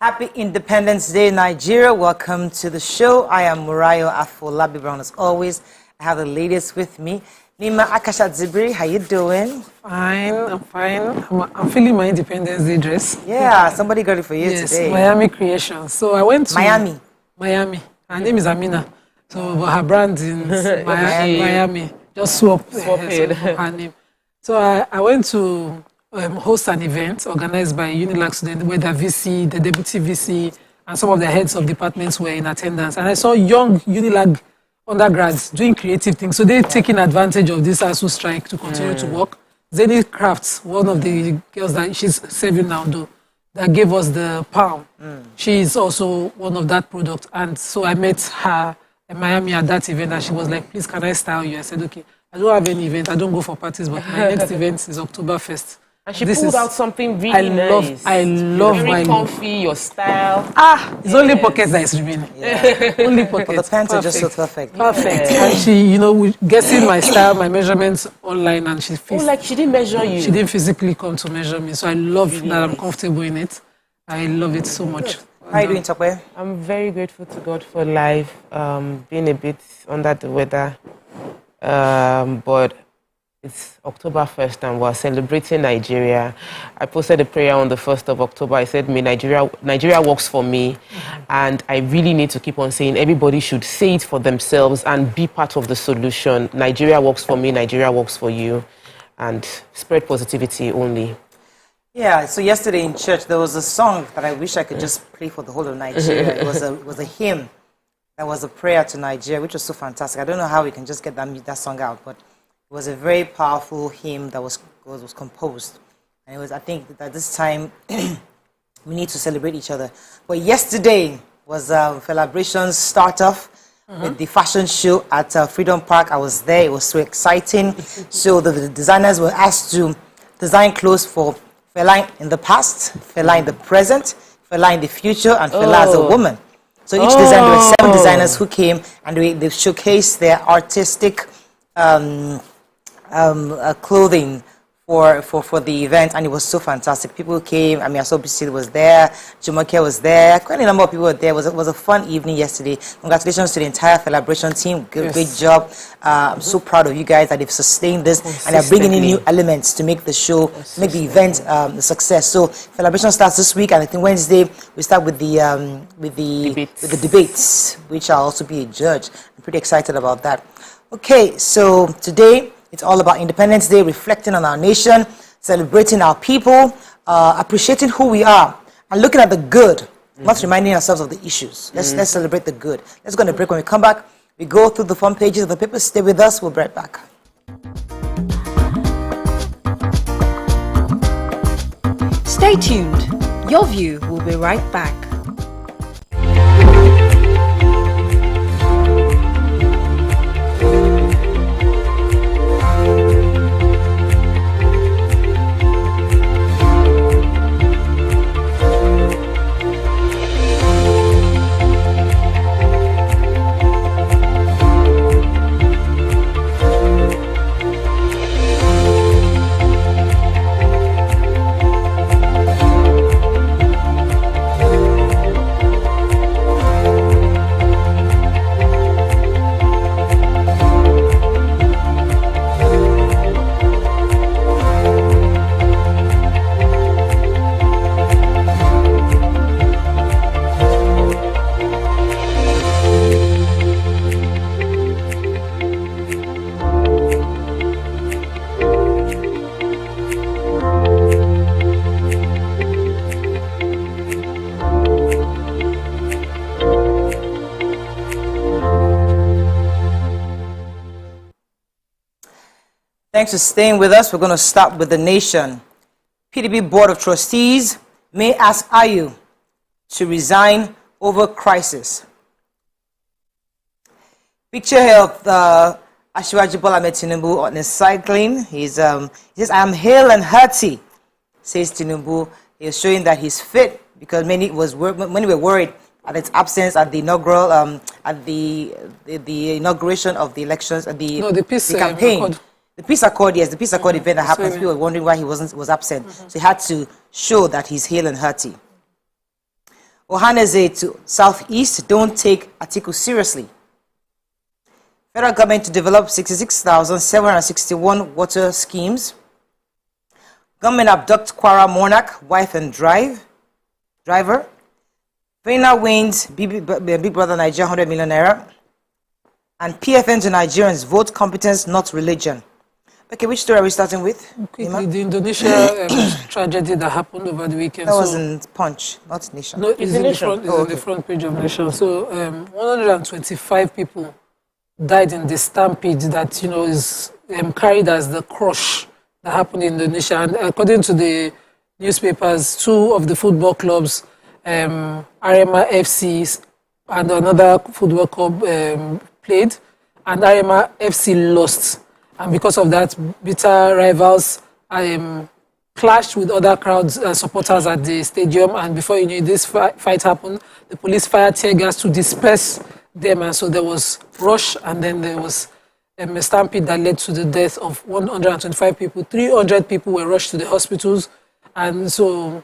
Happy Independence Day, Nigeria. Welcome to the show. I am Murayo Afolabi Brown. As always, I have the ladies with me. Nima Akashat Zibri, how you doing? Fine, I'm fine. I'm feeling my Independence Day dress. Yeah, somebody got it for you today. Yes, Miami creation. So I went to Miami. Her name is Amina. So her brand in Miami. Just swap her name. So I went to host an event organized by Unilag students where the VC, the deputy VC, and some of the heads of departments were in attendance. And I saw young Unilag undergrads doing creative things. So they're taking advantage of this ASU strike to continue to work. Zeni Crafts, one of the girls that she's serving now, though, that gave us the palm. She is also one of that product. And so I met her in Miami at that event, and she was like, please, can I style you? I said, okay, I don't have any event. I don't go for parties, but my next event is October 1st. And she pulled out something really nice. I love very comfy, your style. It's only pockets that is remaining. Yeah. Only pockets. But the pants are just so perfect. Perfect. Yeah. And she, guessing my style, my measurements online, and she she didn't measure you. She didn't physically come to measure me, so I love that I'm comfortable in it. I love it so much. How are you doing, Tokwe? I'm very grateful to God for life. Being a bit under the weather, but it's October 1st and we're celebrating Nigeria. I posted a prayer on the 1st of October. I said, Nigeria works for me. And I really need to keep on saying everybody should say it for themselves and be part of the solution. Nigeria works for me, Nigeria works for you. And spread positivity only. Yeah, so yesterday in church, there was a song that I wish I could just play for the whole of Nigeria. It was a hymn that was a prayer to Nigeria, which was so fantastic. I don't know how we can just get that song out, but it was a very powerful hymn that was composed. And it was, I think, that this time we need to celebrate each other. But yesterday was Celebration's start-off with the fashion show at Freedom Park. I was there. It was so exciting. So the designers were asked to design clothes for Fela in the past, Fela in the present, Fela in the future, and Fela as a woman. So each design, there were 7 designers who came, and they showcased their artistic clothing for the event, and it was so fantastic. People came. I mean, I saw BC was there, Jumoke was there, quite a number of people were there. It was a fun evening yesterday. Congratulations to the entire Celebration team. Great job. I'm so proud of you guys that they've sustained this and they're bringing in new elements to make the show, make the event a success. So Celebration starts this week, and I think Wednesday we start with the debates, which I'll also be a judge. I'm pretty excited about that. Okay, so today it's all about Independence Day, reflecting on our nation, celebrating our people, appreciating who we are, and looking at the good, not reminding ourselves of the issues. Let's celebrate the good. Let's go on a break. When we come back, we go through the front pages of the paper. Stay with us. We'll be right back. Stay tuned. Your View will be right back. Thanks for staying with us. We're going to start with the nation. PDP Board of Trustees may ask Ayu to resign over crisis. Picture here of Asiwaju Bola Ahmed Tinubu on his cycling. He says, I am hale and hearty, says Tinubu. He is showing that he's fit because many were worried at its absence at the inaugural, at the inauguration of the elections, at the campaign. The Peace Accord, yes, the Peace Accord event that happened. People were wondering why he was absent. So he had to show that he's hale and hearty. Ohaneze to Southeast, don't take Atiku seriously. Federal government to develop 66,761 water schemes. Government abduct Kwara monarch, wife and driver. Vena wins Big Brother Nigeria 100 million naira. And PFN to Nigerians, vote competence, not religion. Okay, which story are we starting with? Quickly, the Indonesia tragedy that happened over the weekend. That was in Punch, not Nation. No, it's in the front page of Nation. So 125 people died in the stampede that, is carried as the crush that happened in Indonesia. And according to the newspapers, 2 of the football clubs, Arema FC and another football club played, and Arema FC lost. And because of that, bitter rivals clashed with other crowds and supporters at the stadium. And before you knew it, this fight happened, the police fired tear gas to disperse them. And so there was rush, and then there was a stampede that led to the death of 125 people. 300 people were rushed to the hospitals. And so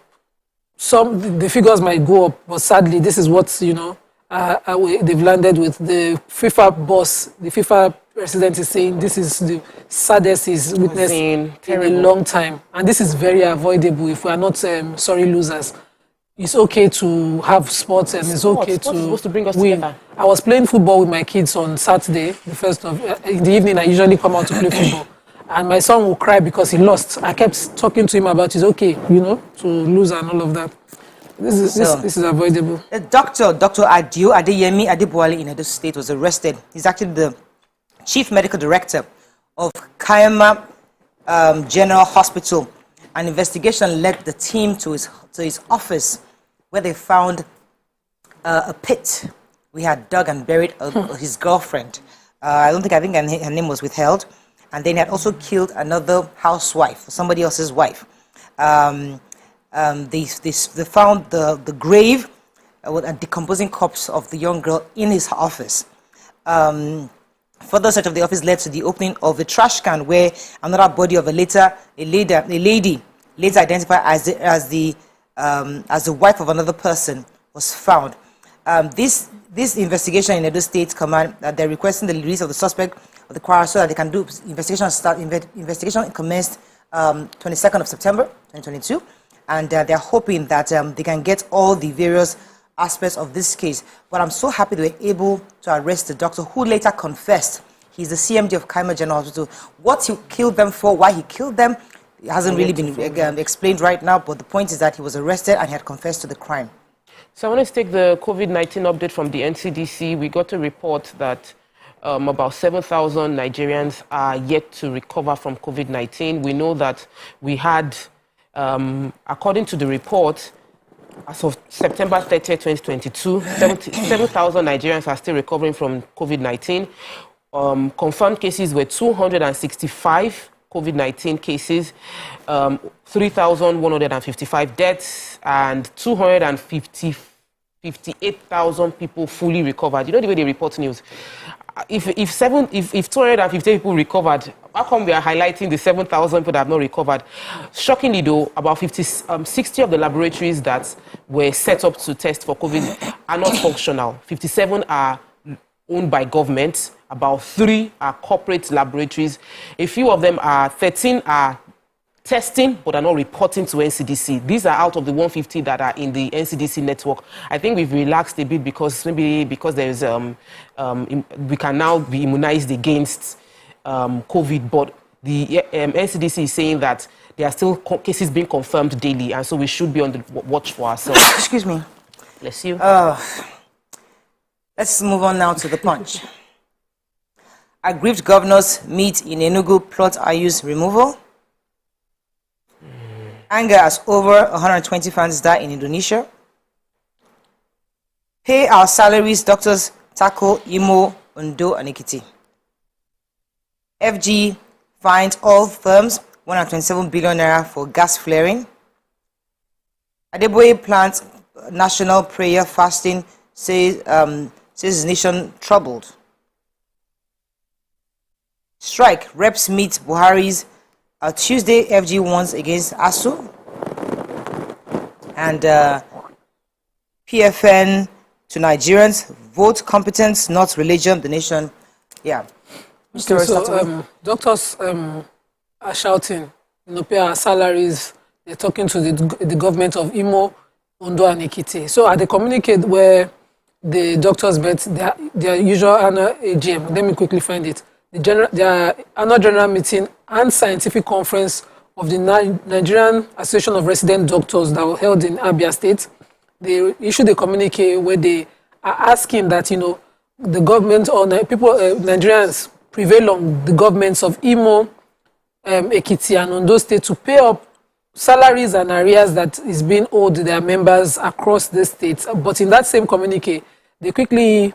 the figures might go up, but sadly, this is what, they've landed with. The FIFA boss, the FIFA president is saying this is the saddest he's witnessed in a long time. And this is very avoidable if we are not sorry losers. It's okay to have sports, and it's okay to bring us win. Together. I was playing football with my kids on Saturday, the first of in the evening. I usually come out to play football, and my son will cry because he lost. I kept talking to him about it's okay, to lose and all of that. This is avoidable. The Dr. Adio Adeyemi Adebowale in Edo State was arrested. He's actually the Chief Medical Director of Kayama General Hospital. An investigation led the team to his office, where they found a pit. We had dug and buried his girlfriend. I think her name was withheld. And then he had also killed another housewife, somebody else's wife. They found the grave with a decomposing corpse of the young girl in his office. Further search of the office led to the opening of a trash can where another body of a lady later identified as the wife of another person was found. This investigation in Edo State Command, they're requesting the release of the suspect of the Kwara so that they can do investigation commenced 22nd of September 2022, and they're hoping that they can get all the various aspects of this case. But I'm so happy they were able to arrest the doctor, who later confessed. He's the CMD of Kaima General Hospital. What he killed them for, why he killed them, it hasn't really been explained right now, but the point is that he was arrested and he had confessed to the crime. So I want to take the COVID-19 update from the NCDC. We got a report that about 7,000 Nigerians are yet to recover from COVID-19. We know that we had, according to the report, as of September 30, 2022, 7,000 Nigerians are still recovering from COVID-19. Confirmed cases were 265 COVID-19 cases, 3,155 deaths, and 258,000 people fully recovered. You know the way they report news. If 250 people recovered, how come we are highlighting the 7,000 people that have not recovered? Shockingly, though, about 60 of the laboratories that were set up to test for COVID are not functional. 57 are owned by government. About 3 are corporate laboratories. A few of them 13 are testing but are not reporting to NCDC. These are out of the 150 that are in the NCDC network. I think we've relaxed a bit because there's we can now be immunized against COVID, but the NCDC is saying that there are still cases being confirmed daily, and so we should be on the watch for ourselves. Excuse me. Bless you. Let's move on now to the Punch. Aggrieved governors meet in Enugu, plot Ayu's removal. Anger as over 120 fans die in Indonesia. Pay our salaries, doctors tackle Imo, Ondo, and Ekiti. FG finds all firms 127 billion naira for gas flaring. Adeboye plans national prayer fasting, says nation troubled. Strike, reps meet Buhari's Tuesday. FG warns against ASU. And PFN to Nigerians, vote competence, not religion, the nation. Yeah. Okay, so doctors are shouting, pay our salaries. They're talking to the government of Imo, Ondo, and Ekiti. So at the communicate where the doctors met their usual annual AGM, let me quickly find it. Their annual general meeting and scientific conference of the Nigerian Association of Resident Doctors that were held in Abia State, they issued a communique where they are asking that, the government or Nigerians prevail on the governments of Imo, Ekiti, and Ondo State to pay up salaries and arrears that is being owed their members across the states. But in that same communique, they quickly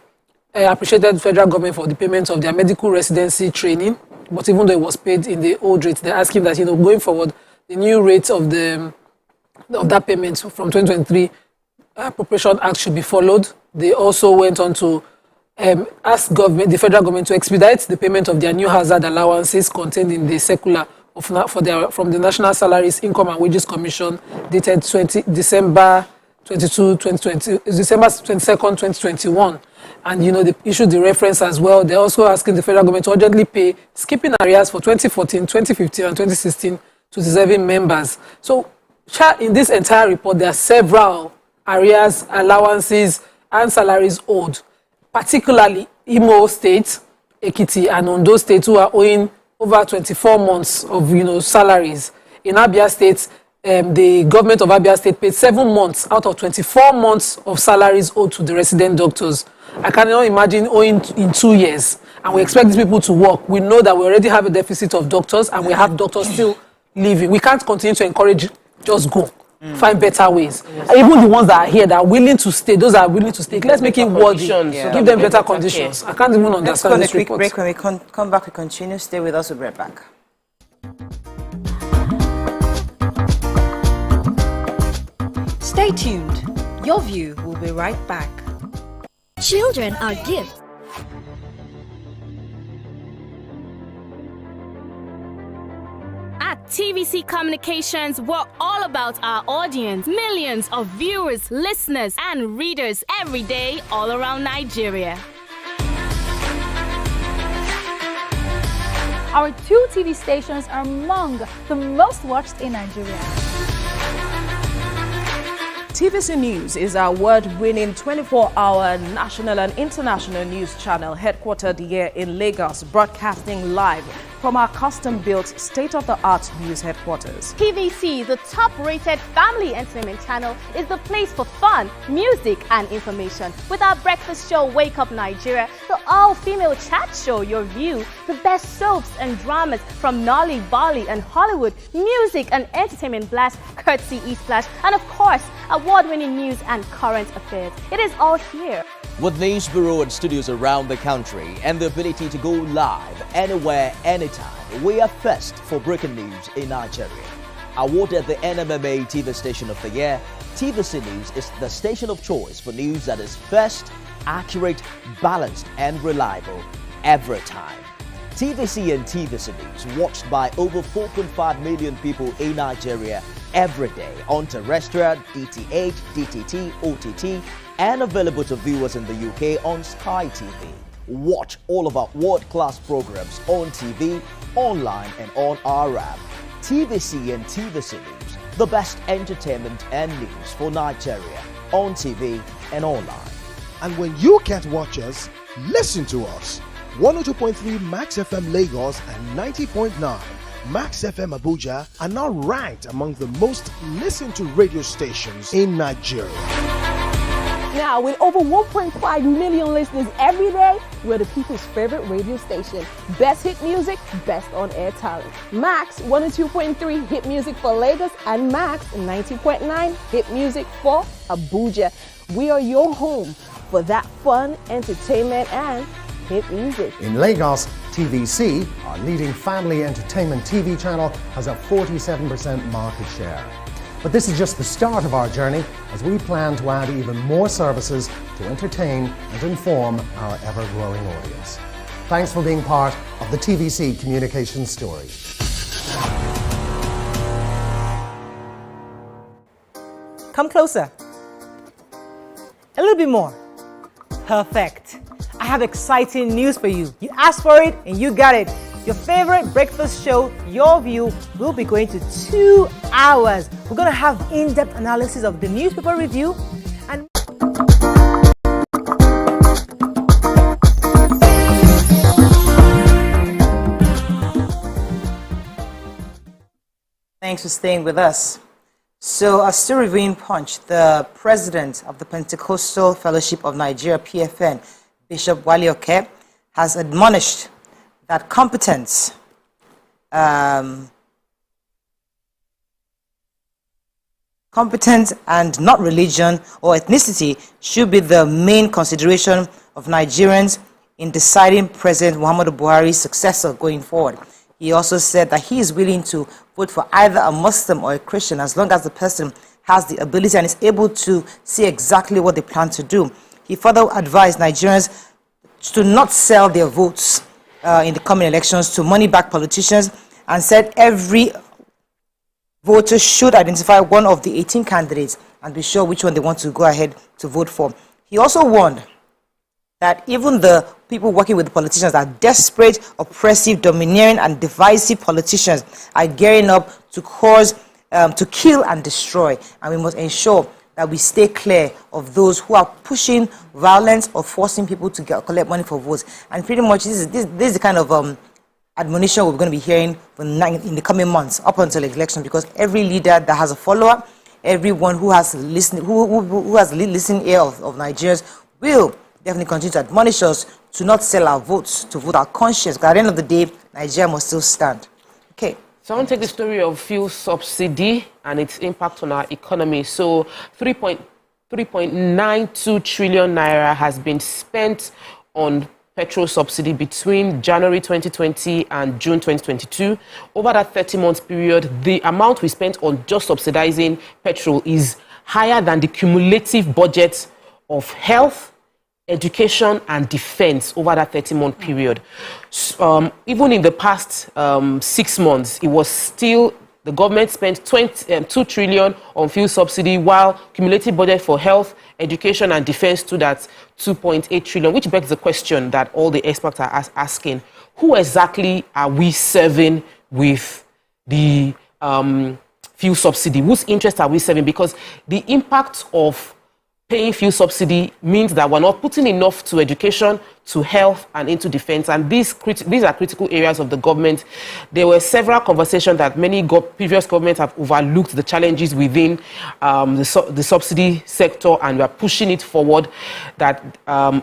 appreciated the federal government for the payment of their medical residency training. But even though it was paid in the old rate, they're asking that, going forward, the new rate of that payment from 2023 Appropriation Act should be followed. They also went on to ask the federal government to expedite the payment of their new hazard allowances contained in the circular from the National Salaries, Income and Wages Commission dated December 22nd, 2021. And, they issued the reference as well. They're also asking the federal government to urgently pay skipping arrears for 2014, 2015, and 2016 to deserving members. So, in this entire report, there are several arrears, allowances, and salaries owed, particularly Imo State, Ekiti, and Ondo State, who are owing over 24 months of, salaries. In Abia State, the government of Abia State paid 7 months out of 24 months of salaries owed to the resident doctors. I cannot imagine owing in 2 years, and we expect these people to work. We know that we already have a deficit of doctors, and we have doctors still leaving. We can't continue to encourage just go. Find better ways. Yes. Even the ones that are here that are willing to stay, those that are willing to stay, let's make it worthy. Yeah. Give them better conditions. I can't even understand this report. Let's go on a quick break. When we come back, we continue. Stay with us. We'll be right back. Stay tuned. Your View will be right back. Children are gifts. At TVC Communications, we're all about our audience. Millions of viewers, listeners, and readers every day all around Nigeria. Our 2 TV stations are among the most watched in Nigeria. TVC News is our award-winning 24-hour national and international news channel headquartered here in Lagos, broadcasting live from our custom-built state-of-the-art news headquarters. TVC, the top-rated family entertainment channel, is the place for fun, music, and information. With our breakfast show, Wake Up Nigeria, the all-female chat show, Your View, the best soaps and dramas from Nolly, Bolly, and Hollywood, music and entertainment blast, courtesy E-Splash, and of course, award-winning news and current affairs. It is all here. With news bureau and studios around the country and the ability to go live anywhere, anytime, we are first for breaking news in Nigeria. Awarded the NMMA TV Station of the Year, TVC News is the station of choice for news that is first, accurate, balanced, and reliable every time. TVC and TVC News watched by over 4.5 million people in Nigeria every day on terrestrial, DTH, DTT, OTT, and available to viewers in the UK on Sky TV. Watch all of our world-class programs on TV, online, and on our app. TVC and TVC News, the best entertainment and news for Nigeria on TV and online. And when you can't watch us, listen to us. 102.3 Max FM Lagos and 90.9 Max FM Abuja are now ranked among the most listened to radio stations in Nigeria. Now, with over 1.5 million listeners every day, we're the people's favorite radio station. Best hit music, best on-air talent. Max 102.3 hit music for Lagos and Max 90.9 hit music for Abuja. We are your home for that fun, entertainment, and hit music. In Lagos, TVC, our leading family entertainment TV channel, has a 47% market share. But this is just the start of our journey as we plan to add even more services to entertain and inform our ever-growing audience. Thanks for being part of the TVC communication story. Come closer. little bit more. Perfect. I have exciting news for you. You asked for it and you got it. Your favorite breakfast show, Your View, will be going to 2 hours. We're going to have in-depth analysis of the newspaper review and thanks for staying with us. So, still reviewing Punch, the president of the Pentecostal Fellowship of Nigeria, PFN, Bishop Wale Oke, has admonished that competence and not religion or ethnicity should be the main consideration of Nigerians in deciding President Muhammadu Buhari's successor going forward. He also said that he is willing to vote for either a Muslim or a Christian as long as the person has the ability and is able to see exactly what they plan to do. He further advised Nigerians to not sell their votes in the coming elections to money-backed politicians and said every voter should identify one of the 18 candidates and be sure which one they want to go ahead to vote for. He also warned that even the people working with the politicians are desperate, oppressive, domineering, and divisive politicians are gearing up to cause, to kill and destroy. And we must ensure that we stay clear of those who are pushing violence or forcing people to collect money for votes. And pretty much this is the kind of admonition we're going to be hearing in the coming months up until the election, because every leader that has a follower, everyone who has listening, who has the listening ear of Nigerians will definitely continue to admonish us to not sell our votes, to vote our conscience. Because at the end of the day, Nigeria must still stand. Okay. So I want to take the story of fuel subsidy and its impact on our economy. So 3.92 trillion naira has been spent on petrol subsidy between January 2020 and June 2022. Over that 30-month period, the amount we spent on just subsidizing petrol is higher than the cumulative budget of health, education and defense over that 30-month period. Even in the past 6 months, it was still, the government spent 2 trillion on fuel subsidy, while cumulative budget for health, education and defense stood at 2.8 trillion, which begs the question that all the experts are asking: who exactly are we serving with the fuel subsidy? Whose interests are we serving? Because the impact of paying fuel subsidy means that we're not putting enough to education, to health, and into defense. And these are critical areas of the government. There were several conversations that many previous governments have overlooked the challenges within the subsidy sector, and we're pushing it forward. That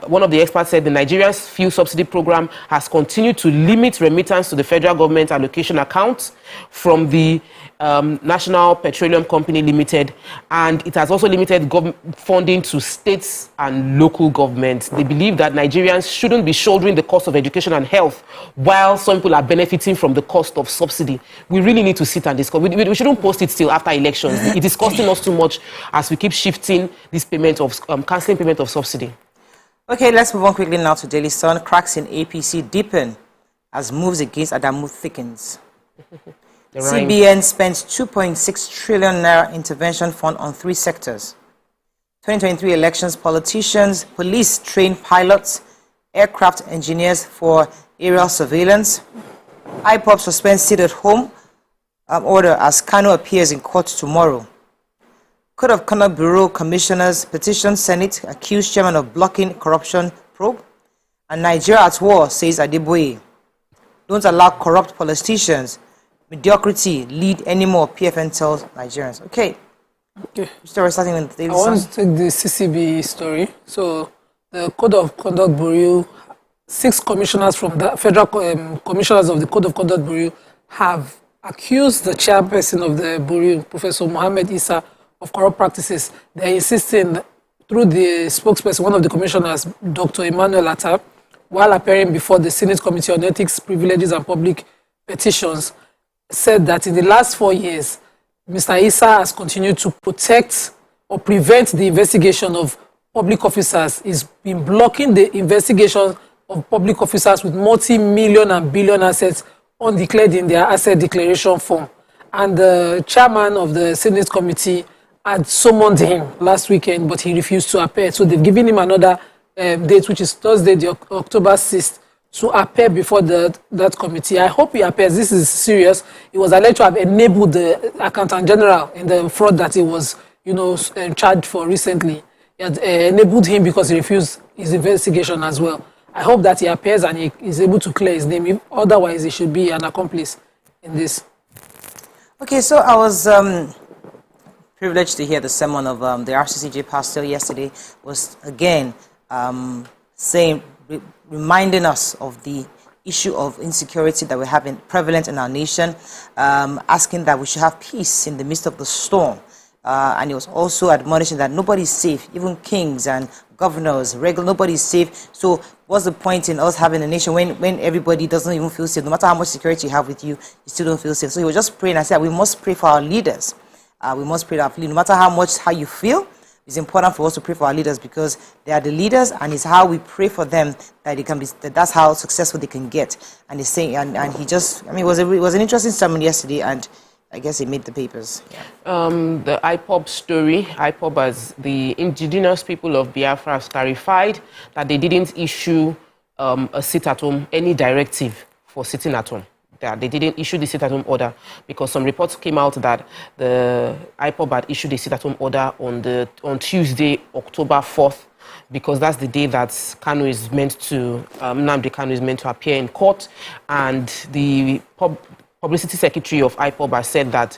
one of the experts said the Nigeria's fuel subsidy program has continued to limit remittance to the federal government allocation accounts from the National Petroleum Company Limited, and it has also limited funding to states and local governments. They believe that Nigerians shouldn't be shouldering the cost of education and health while some people are benefiting from the cost of subsidy. We really need to sit and discuss. We shouldn't post it till after elections. It is costing us too much as we keep shifting this payment of cancelling payment of subsidy. Okay, let's move on quickly now to Daily Sun. Cracks in APC deepen as moves against Adamu thickens. CBN spends 2.6 trillion naira intervention fund on 3 sectors. 2023 elections, politicians, police train pilots, aircraft engineers for aerial surveillance. IPOB suspends sit-at-home order as Kano appears in court tomorrow. Code of Conduct Bureau commissioners petition Senate accuse chairman of blocking corruption probe. And Nigeria at war, says Adeboye. Don't allow corrupt politicians, mediocrity lead anymore, PFN tells Nigerians. Okay. Starting with the I want to take the CCB story. So, the Code of Conduct Bureau, 6 commissioners from the federal commissioners of the Code of Conduct Bureau have accused the chairperson of the Bureau, Professor Mohammed Issa, of corrupt practices. They're insisting through the spokesperson, one of the commissioners, Dr. Emmanuel Atta, while appearing before the Senate Committee on Ethics, Privileges and Public Petitions, said that in the last 4 years, Mr. Issa has continued to protect or prevent the investigation of public officers. He's been blocking the investigation of public officers with multi-million and billion assets undeclared in their asset declaration form. And the chairman of the Senate Committee had summoned him last weekend, but he refused to appear. So they've given him another date, which is Thursday, the October 6th, to appear before that committee. I hope he appears. This is serious. He was alleged to have enabled the Accountant General in the fraud that he was, charged for recently. He had enabled him because he refused his investigation as well. I hope that he appears and he is able to clear his name. Otherwise, he should be an accomplice in this. Okay, so I was privileged to hear the sermon of the RCCG pastor yesterday. Was again reminding us of the issue of insecurity that we're having prevalent in our nation, asking that we should have peace in the midst of the storm. And he was also admonishing that nobody's safe, even kings and governors, nobody's safe. So what's the point in us having a nation when everybody doesn't even feel safe? No matter how much security you have with you, you still don't feel safe. So he was just praying and said, we must pray for our leaders. We must pray for our leaders. No matter how you feel, it's important for us to pray for our leaders because they are the leaders, and it's how we pray for them that they can be. That's how successful they can get. And he's saying, and he just, it was an interesting sermon yesterday, and I guess it made the papers. Yeah. The IPOB story. IPOB, as the indigenous people of Biafra, has clarified that they didn't issue a sit-at-home, any directive for sitting at home. That they didn't issue the sit-at-home order because some reports came out that the IPOB had issued a sit-at-home order on Tuesday, October 4th, because that's the day that Nnamdi Kanu is meant to appear in court, and the Publicity Secretary of IPOB has said that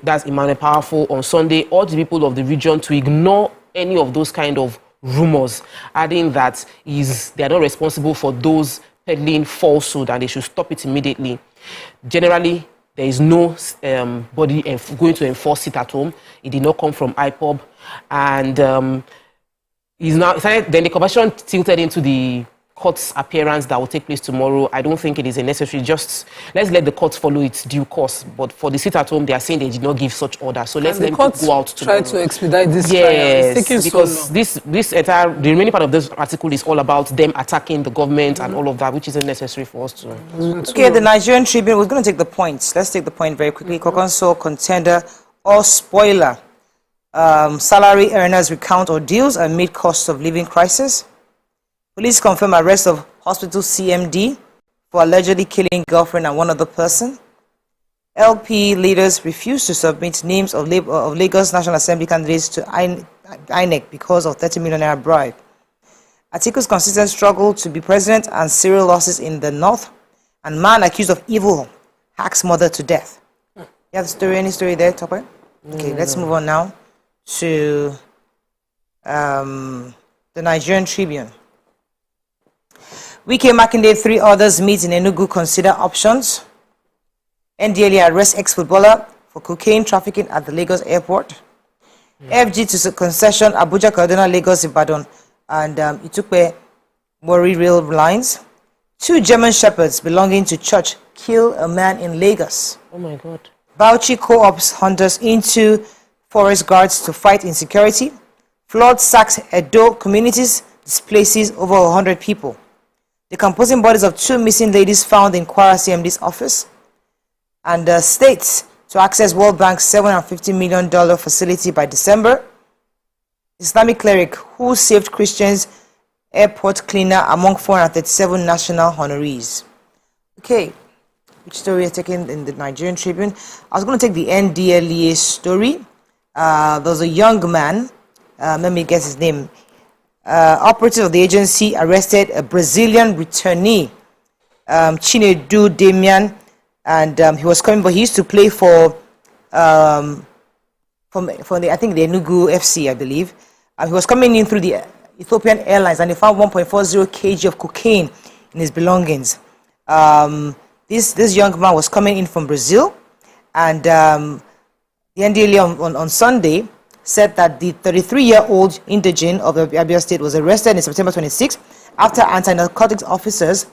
that's Emmanuel Powerful on Sunday, urged the people of the region to ignore any of those kind of rumors, adding that they are not responsible for those peddling falsehood and they should stop it immediately. Generally, there is no body going to enforce it at home. It did not come from IPOB. And then the conversation tilted into the court's appearance that will take place tomorrow. I don't think it is necessary. Just let's let the court follow its due course. But for the sit at home, they are saying they did not give such order. So let's let them go out tomorrow. Try to expedite this. Yes, because the remaining part of this article is all about them attacking the government and all of that, which isn't necessary for us to. Okay, the Nigerian Tribune. We're going to take the points. Let's take the point very quickly. Kokonso contender or spoiler. Salary earners recount ordeals amid cost of living crisis. Police confirm arrest of hospital CMD for allegedly killing girlfriend and one other person. LP leaders refuse to submit names of Lagos National Assembly candidates to INEC because of 30 million naira bribe. Atiku's consistent struggle to be president and serial losses in the north. And man accused of evil hacks mother to death. You have the story? Any story there, Topper? Okay, let's move on now to the Nigerian Tribune. Wike Makinde, 3 others meet in Enugu, consider options. NDLA arrests ex-footballer for cocaine trafficking at the Lagos airport. FG to concession, Abuja, Kaduna, Lagos, Ibadan, and Itukpe, Mori rail lines. 2 German shepherds belonging to church kill a man in Lagos. Oh my God. Bauchi co-ops hunters into forest guards to fight insecurity. Flood sacks Edo communities, displaces over 100 people. Decomposing bodies of 2 missing ladies found in Kwara CMD's office. And states to access World Bank's $750 million facility by December. Islamic cleric who saved Christians airport cleaner among 437 national honorees. Okay, which story is taken in the Nigerian Tribune? I was going to take the NDLEA story. There was a young man, let me guess his name. Operatives of the agency arrested a Brazilian returnee, Chinedu Damian, and he was coming, but he used to play for the I think the Enugu FC, I believe. He was coming in through the Ethiopian Airlines, and they found 1.40 kg of cocaine in his belongings. This young man was coming in from Brazil, and the NDLEA on Sunday said that the 33-year-old indigene of the Abia State was arrested in September 26 after anti-narcotics officers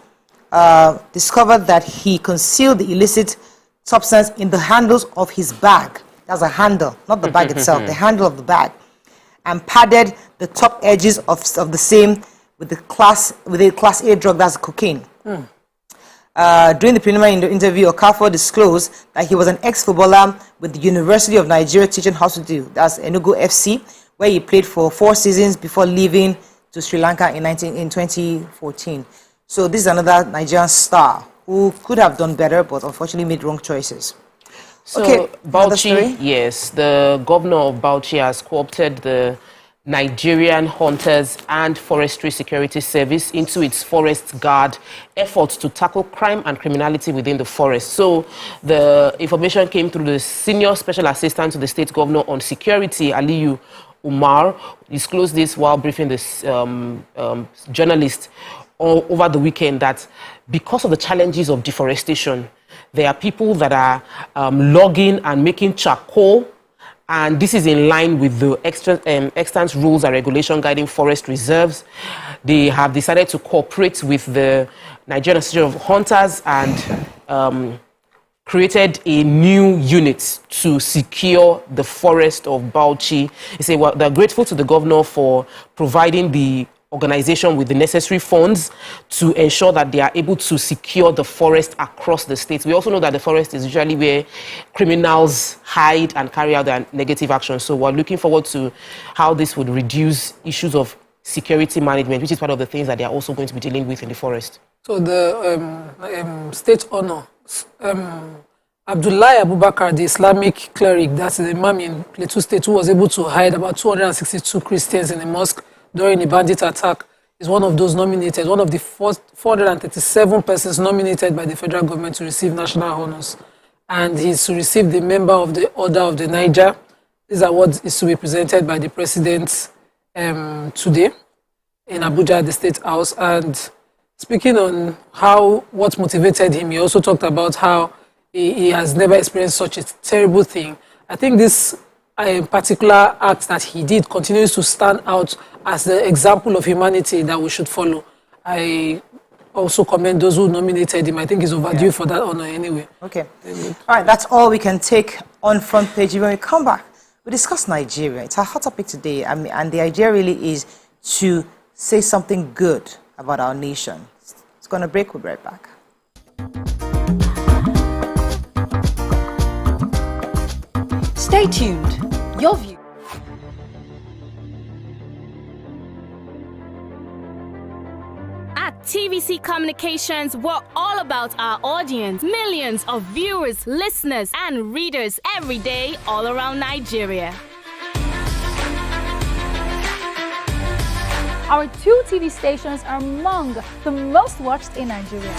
discovered that he concealed the illicit substance in the handles of his bag. That's a handle, not the bag itself, the handle of the bag, and padded the top edges of the same with the class A drug, that's cocaine. During the preliminary interview, Okafor disclosed that he was an ex-footballer with the University of Nigeria teaching how to do. That's Enugu FC, where he played for 4 seasons before leaving to Sri Lanka in 2014. So this is another Nigerian star who could have done better, but unfortunately made wrong choices. So okay, Bauchi, yes, the governor of Bauchi has co-opted the Nigerian Hunters and Forestry Security Service into its Forest Guard efforts to tackle crime and criminality within the forest. So the information came through the Senior Special Assistant to the State Governor on Security, Aliyu Umar, disclosed this while briefing this journalist over the weekend that because of the challenges of deforestation, there are people that are logging and making charcoal, and this is in line with the extant rules and regulation guiding forest reserves. They have decided to cooperate with the Nigerian Association of Hunters and created a new unit to secure the forest of Bauchi. They say, well, they're grateful to the governor for providing the organization with the necessary funds to ensure that they are able to secure the forest across the state. We also know that the forest is usually where criminals hide and carry out their negative actions. So we're looking forward to how this would reduce issues of security management, which is part of the things that they are also going to be dealing with in the forest. So the state honor, Abdullahi Abubakar, the Islamic cleric, that's the imam in Plateau State, who was able to hide about 262 Christians in a mosque during a bandit attack, is one of those nominated, one of the 437 persons nominated by the federal government to receive national honors. And he's to receive the Member of the Order of the Niger. This award is to be presented by the president today in Abuja, the State House. And speaking on what motivated him, he also talked about how he has never experienced such a terrible thing. I think this particular act that he did continues to stand out as the example of humanity that we should follow. I also commend those who nominated him. I think he's overdue for that honor anyway. Okay. All right, that's all we can take on Front Page. When we come back, we discuss Nigeria. It's our hot topic today. And the idea really is to say something good about our nation. It's going to break. We'll be right back. Stay tuned. Your view. At TVC Communications, we're all about our audience. Millions of viewers, listeners, and readers every day all around Nigeria. Our 2 TV stations are among the most watched in Nigeria.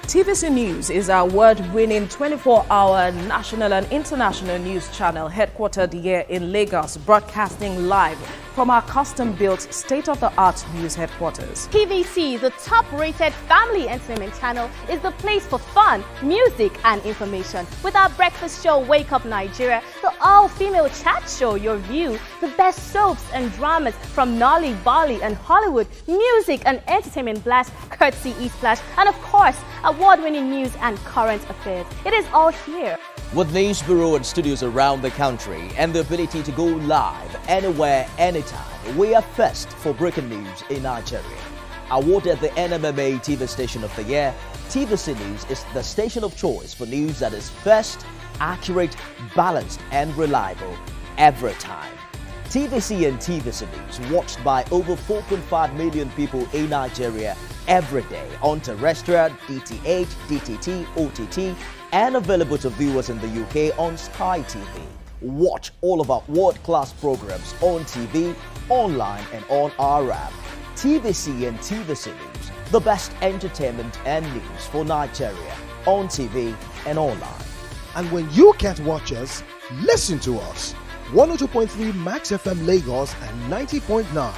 TVC News is our award-winning 24-hour national and international news channel headquartered here in Lagos, broadcasting live from our custom-built state-of-the-art news headquarters. TVC, the top-rated family entertainment channel, is the place for fun, music, and information. With our breakfast show, Wake Up Nigeria, the all-female chat show, Your View, the best soaps and dramas from Nolly, Bali, and Hollywood, music and entertainment blast, courtesy E-Splash, and of course, award-winning news and current affairs. It is all here. With news bureau and studios around the country and the ability to go live anywhere, anytime, we are first for breaking news in Nigeria. Awarded the NMMA TV Station of the Year, TVC News is the station of choice for news that is first, accurate, balanced, and reliable every time. TVC and TVC News watched by over 4.5 million people in Nigeria every day on terrestrial, DTH, DTT, OTT, and available to viewers in the UK on Sky TV. Watch all of our world-class programs on TV, online, and on our app. TVC and TVC News, the best entertainment and news for Nigeria on TV and online. And when you can't watch us, listen to us. 102.3 Max FM Lagos and 90.9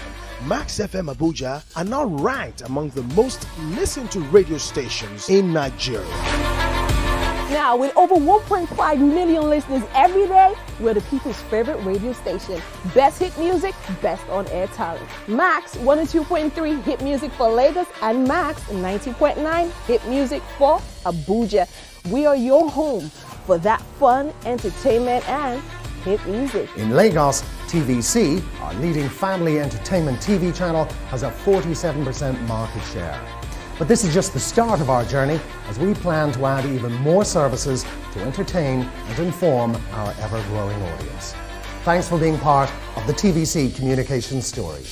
Max FM Abuja are now ranked among the most listened to radio stations in Nigeria. Now, with over 1.5 million listeners every day, we're the people's favorite radio station. Best hit music, best on-air talent. Max 102.3 hit music for Lagos and Max 90.9 hit music for Abuja. We are your home for that fun, entertainment, and hit music. In Lagos, TVC, our leading family entertainment TV channel, has a 47% market share. But this is just the start of our journey as we plan to add even more services to entertain and inform our ever-growing audience. Thanks for being part of the TVC Communications story.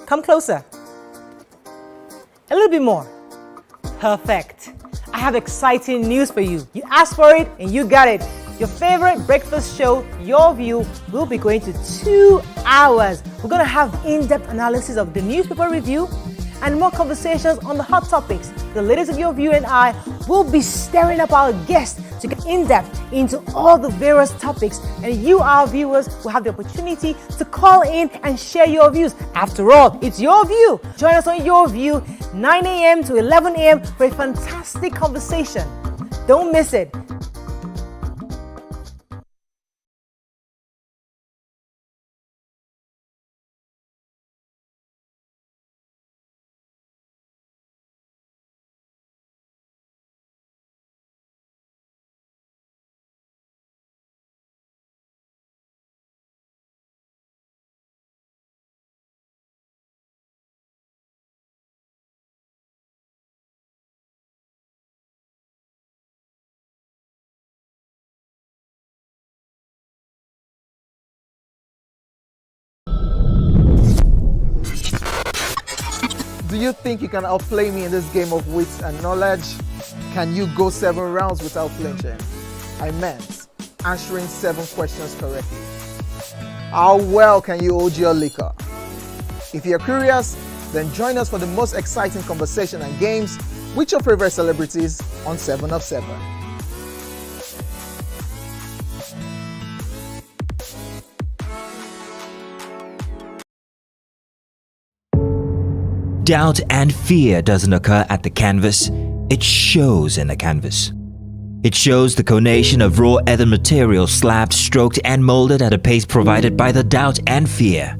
Come closer. A little bit more. Perfect. I have exciting news for you. You asked for it and you got it. Your favorite breakfast show, Your View, will be going to 2 hours. We're going to have in-depth analysis of the newspaper review and more conversations on the hot topics. The ladies of Your View and I will be stirring up our guests to get in-depth into all the various topics, and you, our viewers, will have the opportunity to call in and share your views. After all, it's Your View. Join us on Your View, 9 a.m. to 11 a.m. for a fantastic conversation. Don't miss it. Do you think you can outplay me in this game of wits and knowledge? Can you go 7 rounds without flinching? I meant answering 7 questions correctly. How well can you hold your liquor? If you're curious, then join us for the most exciting conversation and games with your favorite celebrities on 7 of 7. Doubt and fear doesn't occur at the canvas, it shows in the canvas. It shows the conation of raw earthen material slabbed, stroked and molded at a pace provided by the doubt and fear.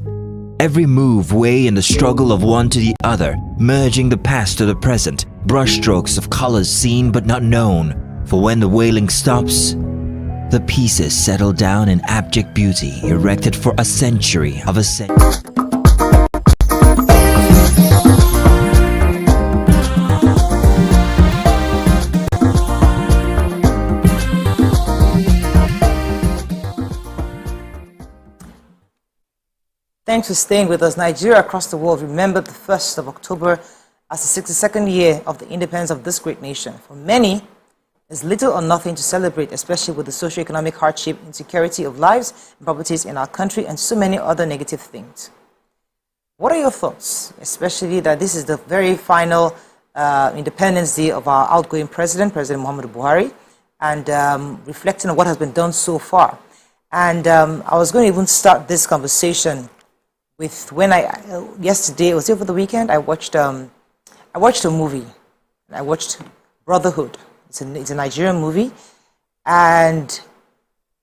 Every move weigh in the struggle of one to the other, merging the past to the present, brushstrokes of colors seen but not known. For when the wailing stops, the pieces settle down in abject beauty, erected for a century of a century. Thanks for staying with us. Nigeria across the world remembered the 1st of October as the 62nd year of the independence of this great nation. For many, there's little or nothing to celebrate, especially with the socio-economic hardship, insecurity of lives and properties in our country, and so many other negative things. What are your thoughts, especially that this is the very final Independence Day of our outgoing president, President Muhammadu Buhari, and reflecting on what has been done so far? And I was going to even start this conversation with when yesterday, was it over the weekend? I watched a movie. I watched Brotherhood. It's a Nigerian movie, and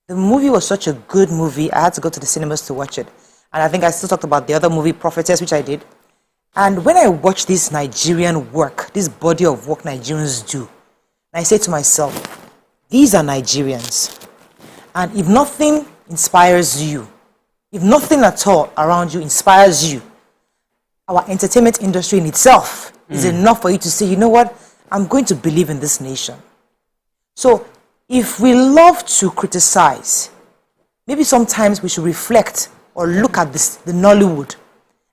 the movie was such a good movie. I had to go to the cinemas to watch it, and I think I still talked about the other movie, Prophetess, which I did. And when I watch this Nigerian work, this body of work Nigerians do, I say to myself, these are Nigerians, and if nothing inspires you, if nothing at all around you inspires you, our entertainment industry in itself is enough for you to say, you know what, I'm going to believe in this nation. So if we love to criticize, maybe sometimes we should reflect or look at this, the Nollywood.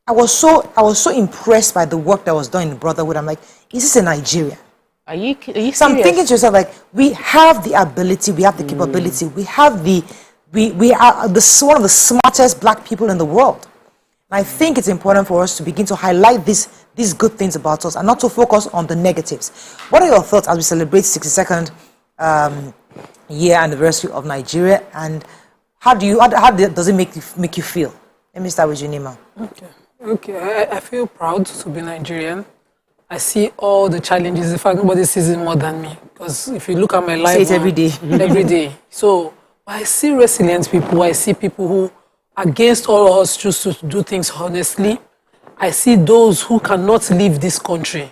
I was so impressed by the work that was done in Brotherhood. I'm like, is this in Nigeria? Are you serious? So I'm thinking to yourself, like, we have the ability, we have the capability, we have we are one of the smartest black people in the world. And I think it's important for us to begin to highlight these good things about us and not to focus on the negatives. What are your thoughts as we celebrate 62nd year anniversary of Nigeria, and how does it make you feel? Let me start with you, Nima. Okay. I feel proud to be Nigerian. I see all the challenges. In fact, nobody sees it more than me. Because if you look at my life, see it every day. Every day. So I see resilient people. I see people who, against all odds, choose to do things honestly. I see those who cannot leave this country.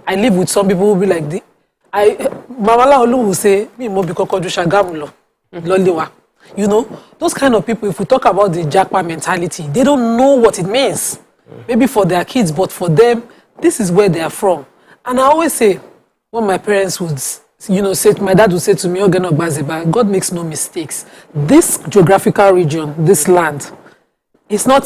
I live with some people who will be like, Mamala Olu will say, "Me mo biko koju Shagamu lo, you know, those kind of people, if we talk about the Jackpot mentality, they don't know what it means. Maybe for their kids, but for them, this is where they are from. And I always say, when my parents would, say, my dad would say to me, God makes no mistakes. This geographical region, this land, it's not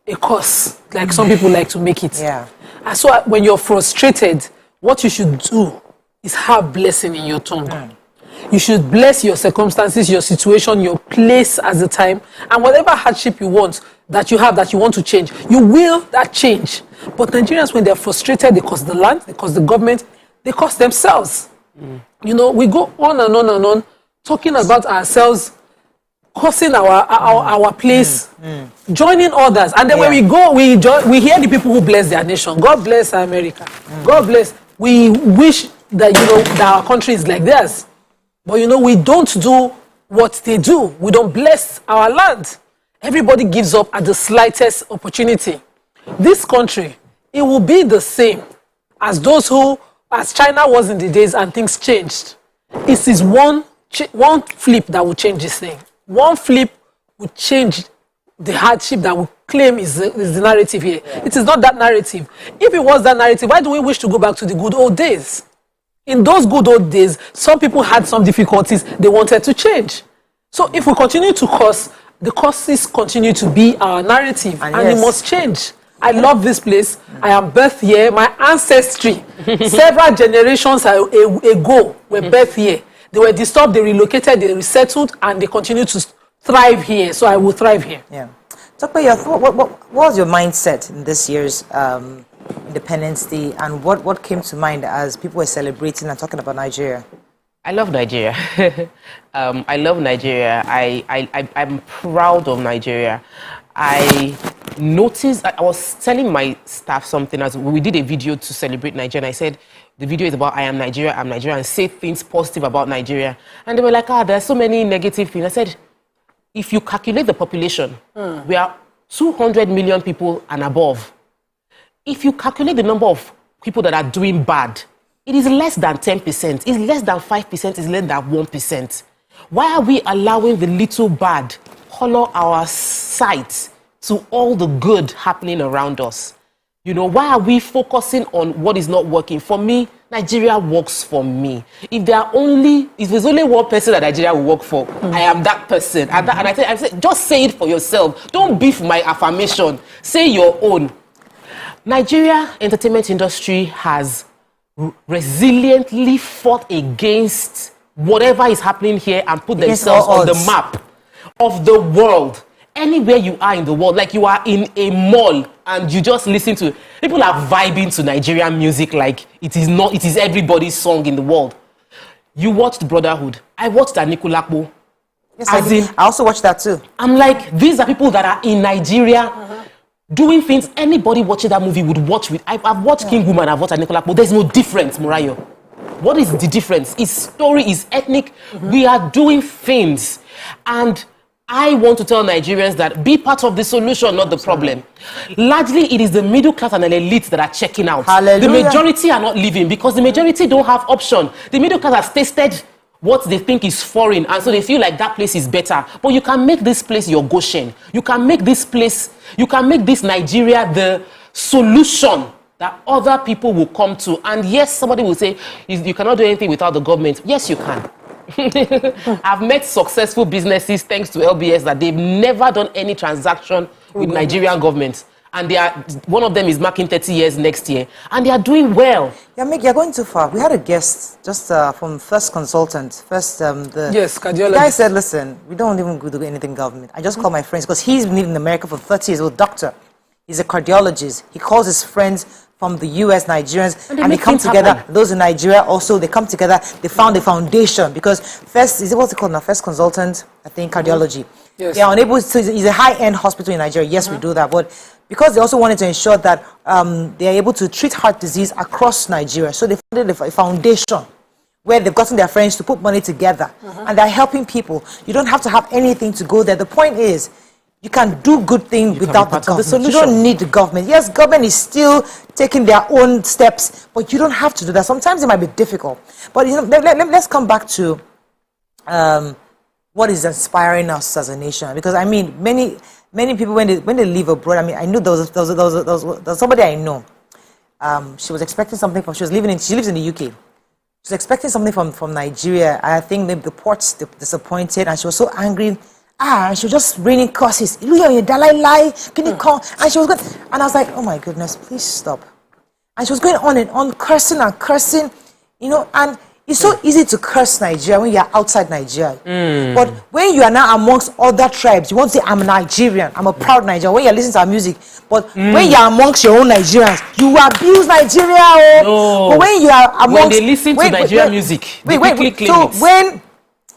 a curse, like some people like to make it. Yeah. And so when you're frustrated, what you should do is have blessing in your tongue. You should bless your circumstances, your situation, your place at the time, and whatever hardship you want, that you want to change, you will that change. But Nigerians, when they're frustrated, they curse the land, they curse the government, they curse themselves. We go on and on and on, talking about ourselves, cursing our place, joining others. And then when we go, we hear the people who bless their nation. God bless America. God bless. We wish that, that our country is like theirs. But we don't do what they do. We don't bless our land. Everybody gives up at the slightest opportunity. This country, it will be the same as as China was in the days and things changed. It is one flip that will change this thing. One flip will change the hardship that we claim is the narrative here. Yeah. It is not that narrative. If it was that narrative, why do we wish to go back to the good old days? In those good old days, some people had some difficulties they wanted to change. So if we continue to curse, the curses continue to be our narrative, and it must change. I love this place. I am birthed here. My ancestry, several generations ago, were birthed here. They were disturbed, they relocated, they resettled, and they continue to thrive here. So I will thrive here. Yeah. Talk about what was your mindset in this year's Independence Day, and what came to mind as people were celebrating and talking about Nigeria? I love Nigeria. I love Nigeria. I'm proud of Nigeria. I noticed, I was telling my staff something as we did a video to celebrate Nigeria. And I said, the video is about I am Nigeria, and say things positive about Nigeria. And they were like, there's so many negative things. I said, if you calculate the population, we are 200 million people and above. If you calculate the number of people that are doing bad, it is less than 10%, it's less than 5%, it's less than 1%. Why are we allowing the little bad color our sight to all the good happening around us? Why are we focusing on what is not working? For me, Nigeria works for me. If there's only one person that Nigeria will work for, I am that person. And I say, just say it for yourself. Don't beef my affirmation. Say your own. Nigeria entertainment industry has resiliently fought against whatever is happening here and put themselves on the map of the world. Anywhere you are in the world, like you are in a mall and you just listen to, people are vibing to Nigerian music like it is everybody's song in the world. You watched Brotherhood. I watched Anikulapo. Yes, I also watched that too. I'm like, these are people that are in Nigeria doing things anybody watching that movie would watch with. I've watched King Woman, I've watched Anikulapo. There's no difference, Murayo. What is the difference? His story is ethnic. We are doing things. And I want to tell Nigerians that be part of the solution, not the problem. Largely, it is the middle class and the elites that are checking out. Hallelujah. The majority are not leaving because the majority don't have option. The middle class has tasted what they think is foreign, and so they feel like that place is better. But you can make this place your Goshen. You can make this Nigeria the solution that other people will come to. And yes, somebody will say, you cannot do anything without the government. Yes, you can. I've met successful businesses thanks to LBS that they've never done any transaction with Nigerian government. And they are, one of them is marking 30 years next year, and they are doing well. Yeah, Mick, you're going too far. We had a guest just from First Consultant. Yes, cardiologist. The guy said, listen, we don't even do anything government. I just call my friends, because he's been in America for 30 years, a doctor. He's a cardiologist. He calls his friends from the US, Nigerians, and they come together. Happen. Those in Nigeria also, they come together. They found a foundation, because First, is it what's it called now? First Consultant, I think, cardiology. Yes. They are unable to, it's a high-end hospital in Nigeria. Yes, we do that, but because they also wanted to ensure that they are able to treat heart disease across Nigeria. So they founded a foundation where they've gotten their friends to put money together, and they're helping people. You don't have to have anything to go there. The point is, you can do good things without the government. So you don't need the government. Yes, government is still taking their own steps, but you don't have to do that. Sometimes it might be difficult. But you know, let's come back to what is inspiring us as a nation. Because I mean, many people when they leave abroad. I mean, I knew there was somebody I know. She was expecting something from. She lives in the UK. She was expecting something from Nigeria. I think maybe the ports disappointed, and she was so angry. And she was just raining curses. Can you come? And she was going, and I was like, oh my goodness, please stop. And she was going on and on, cursing and cursing, you know. And it's so easy to curse Nigeria when you're outside Nigeria. But when you are now amongst other tribes, you want to say, I'm Nigerian, I'm a proud Nigerian. When you're listening to our music, but when you're amongst your own Nigerians, you abuse Nigeria. No. But when you are amongst, when they listen to Nigerian music, they quickly claim it. When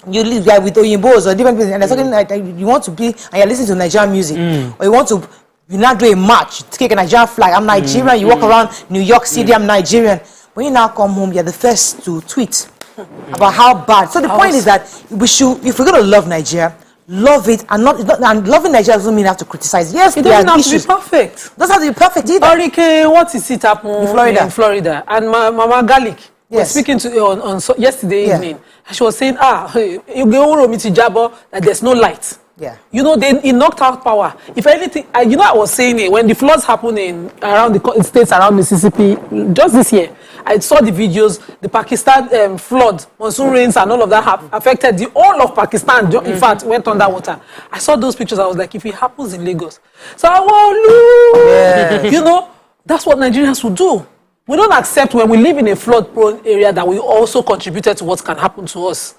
you live there with Oyimbos or different people, and there's something like you want to be, and you're listening to Nigerian music, or you want to, you now do a march, take a Nigerian flag. I'm Nigerian. You walk around New York City. I'm Nigerian. When you now come home, you're the first to tweet about how bad. So the point is that we should, if we're going to love Nigeria, love it, and and loving Nigeria doesn't mean you have to criticize. Yes, it there doesn't are have issues. to be perfect. It doesn't have to be perfect either. Hurricane, what is it happening in Florida? And Mama Garlic was speaking to on yesterday evening. She was saying, that there's no light. Yeah. You know, it knocked out power. If anything, I was saying it, when the floods happened around the states around Mississippi, just this year, I saw the videos, the Pakistan flood, monsoon rains and all of that have affected the whole of Pakistan, in fact, went underwater. I saw those pictures, I was like, if it happens in Lagos, so I want you know, that's what Nigerians will do. We don't accept when we live in a flood-prone area that we also contributed to what can happen to us.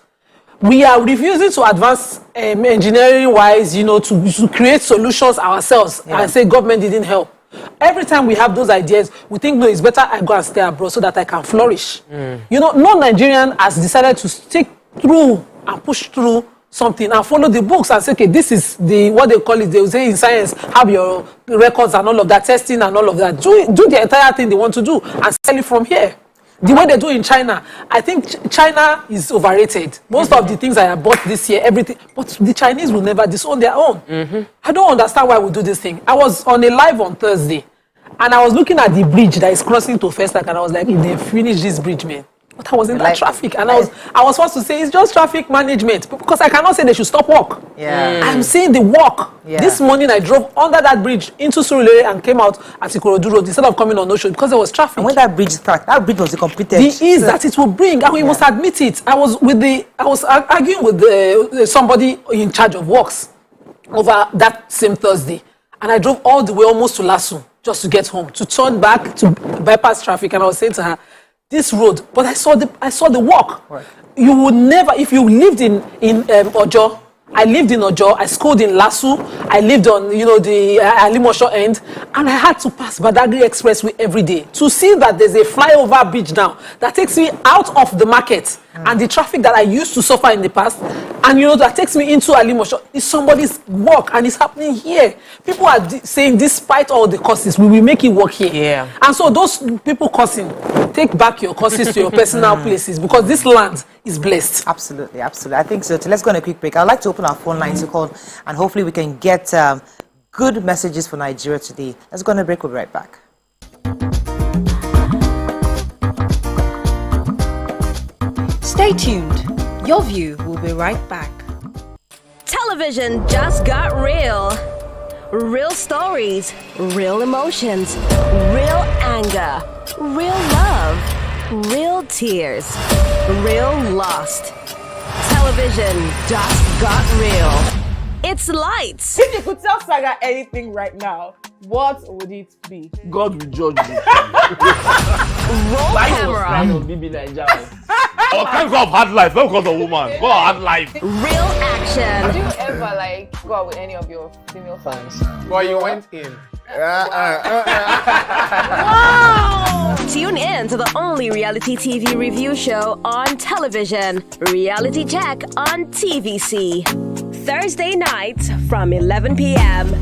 We are refusing to advance engineering-wise, you know, to create solutions ourselves and say government didn't help. Every time we have those ideas, we think, no, it's better I go and stay abroad so that I can flourish. You know, no Nigerian has decided to stick through and push through something and follow the books and say, okay, this is what they call it. They will say in science, have your records and all of that, testing and all of that. Do the entire thing they want to do and sell it from here. The way they do in China, I think China is overrated. Most of the things I have bought this year, everything, but the Chinese will never disown their own. I don't understand why we do this thing. I was on a live on Thursday, and I was looking at the bridge that is crossing to Festac, and I was like, if they finish this bridge, man. But I was in that traffic, and I was forced to say it's just traffic management, because I cannot say they should stop work. I'm seeing the work. This morning I drove under that bridge into Surulere and came out at Ikorodu Road instead of coming on Osho because there was traffic. And when that bridge cracked, that bridge was completed. The ease that it will bring, and we must admit it. I was arguing with somebody in charge of works over that same Thursday, and I drove all the way almost to Lasso just to get home, to turn back to bypass traffic, and I was saying to her, this road, but I saw the walk. Right. You would never, if you lived in Ojo. I lived in Ojo. I schooled in Lasso. I lived on, the Alimosho end, and I had to pass Badagry Expressway every day to see that there's a flyover bridge now that takes me out of the market and the traffic that I used to suffer in the past, and that takes me into Alimosho. It's somebody's work, and it's happening here. People are saying, despite all the courses, we will make it work here. Yeah. And so those people cursing, take back your courses to your personal places, because this land is blessed. Absolutely, absolutely. I think so. Let's go on a quick break. I'd like to open our phone lines to call, and hopefully we can get good messages for Nigeria today. Let's go on a break. We'll be right back. Stay tuned. Your View will be right back. Television just got real. Real stories, real emotions, real anger, real love, real tears, real lost. Television just got real. It's lights. If you could tell Saga anything right now, what would it be? God will judge you. Roll camera. Bibi Naija. Oh, thank God of hard life, not because of woman. God hard life. Real action. Do you ever go out with any of your female fans? Well, you went in. Wow! Tune in to the only reality TV review show on television, Reality Check on TVC. Thursday nights from 11 p.m.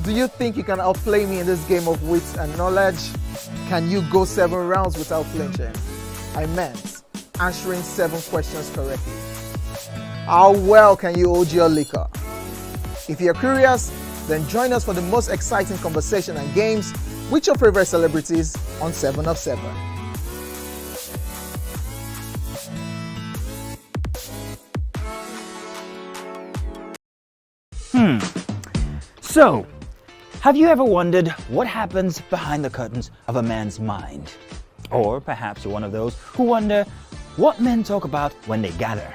Do you think you can outplay me in this game of wits and knowledge? Can you go 7 rounds without flinching? I meant answering 7 questions correctly. How well can you hold your liquor? If you're curious, then join us for the most exciting conversation and games with your favorite celebrities on 7 of 7. So, have you ever wondered what happens behind the curtains of a man's mind? Or perhaps you're one of those who wonder what men talk about when they gather.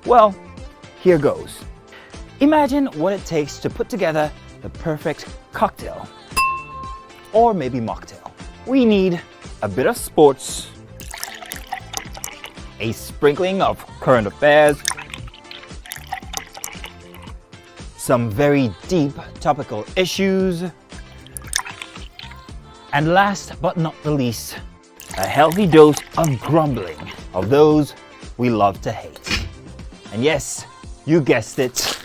Well, here goes. Imagine what it takes to put together the perfect cocktail. Or maybe mocktail. We need a bit of sports, a sprinkling of current affairs, some very deep topical issues, and last but not the least, a healthy dose of grumbling of those we love to hate. And yes, you guessed it,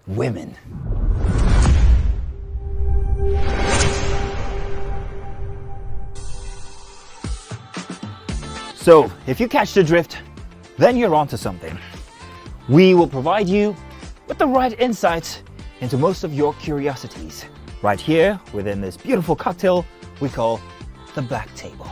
women. So, if you catch the drift, then you're onto something. We will provide you with the right insights into most of your curiosities, right here within this beautiful cocktail we call the Black Table.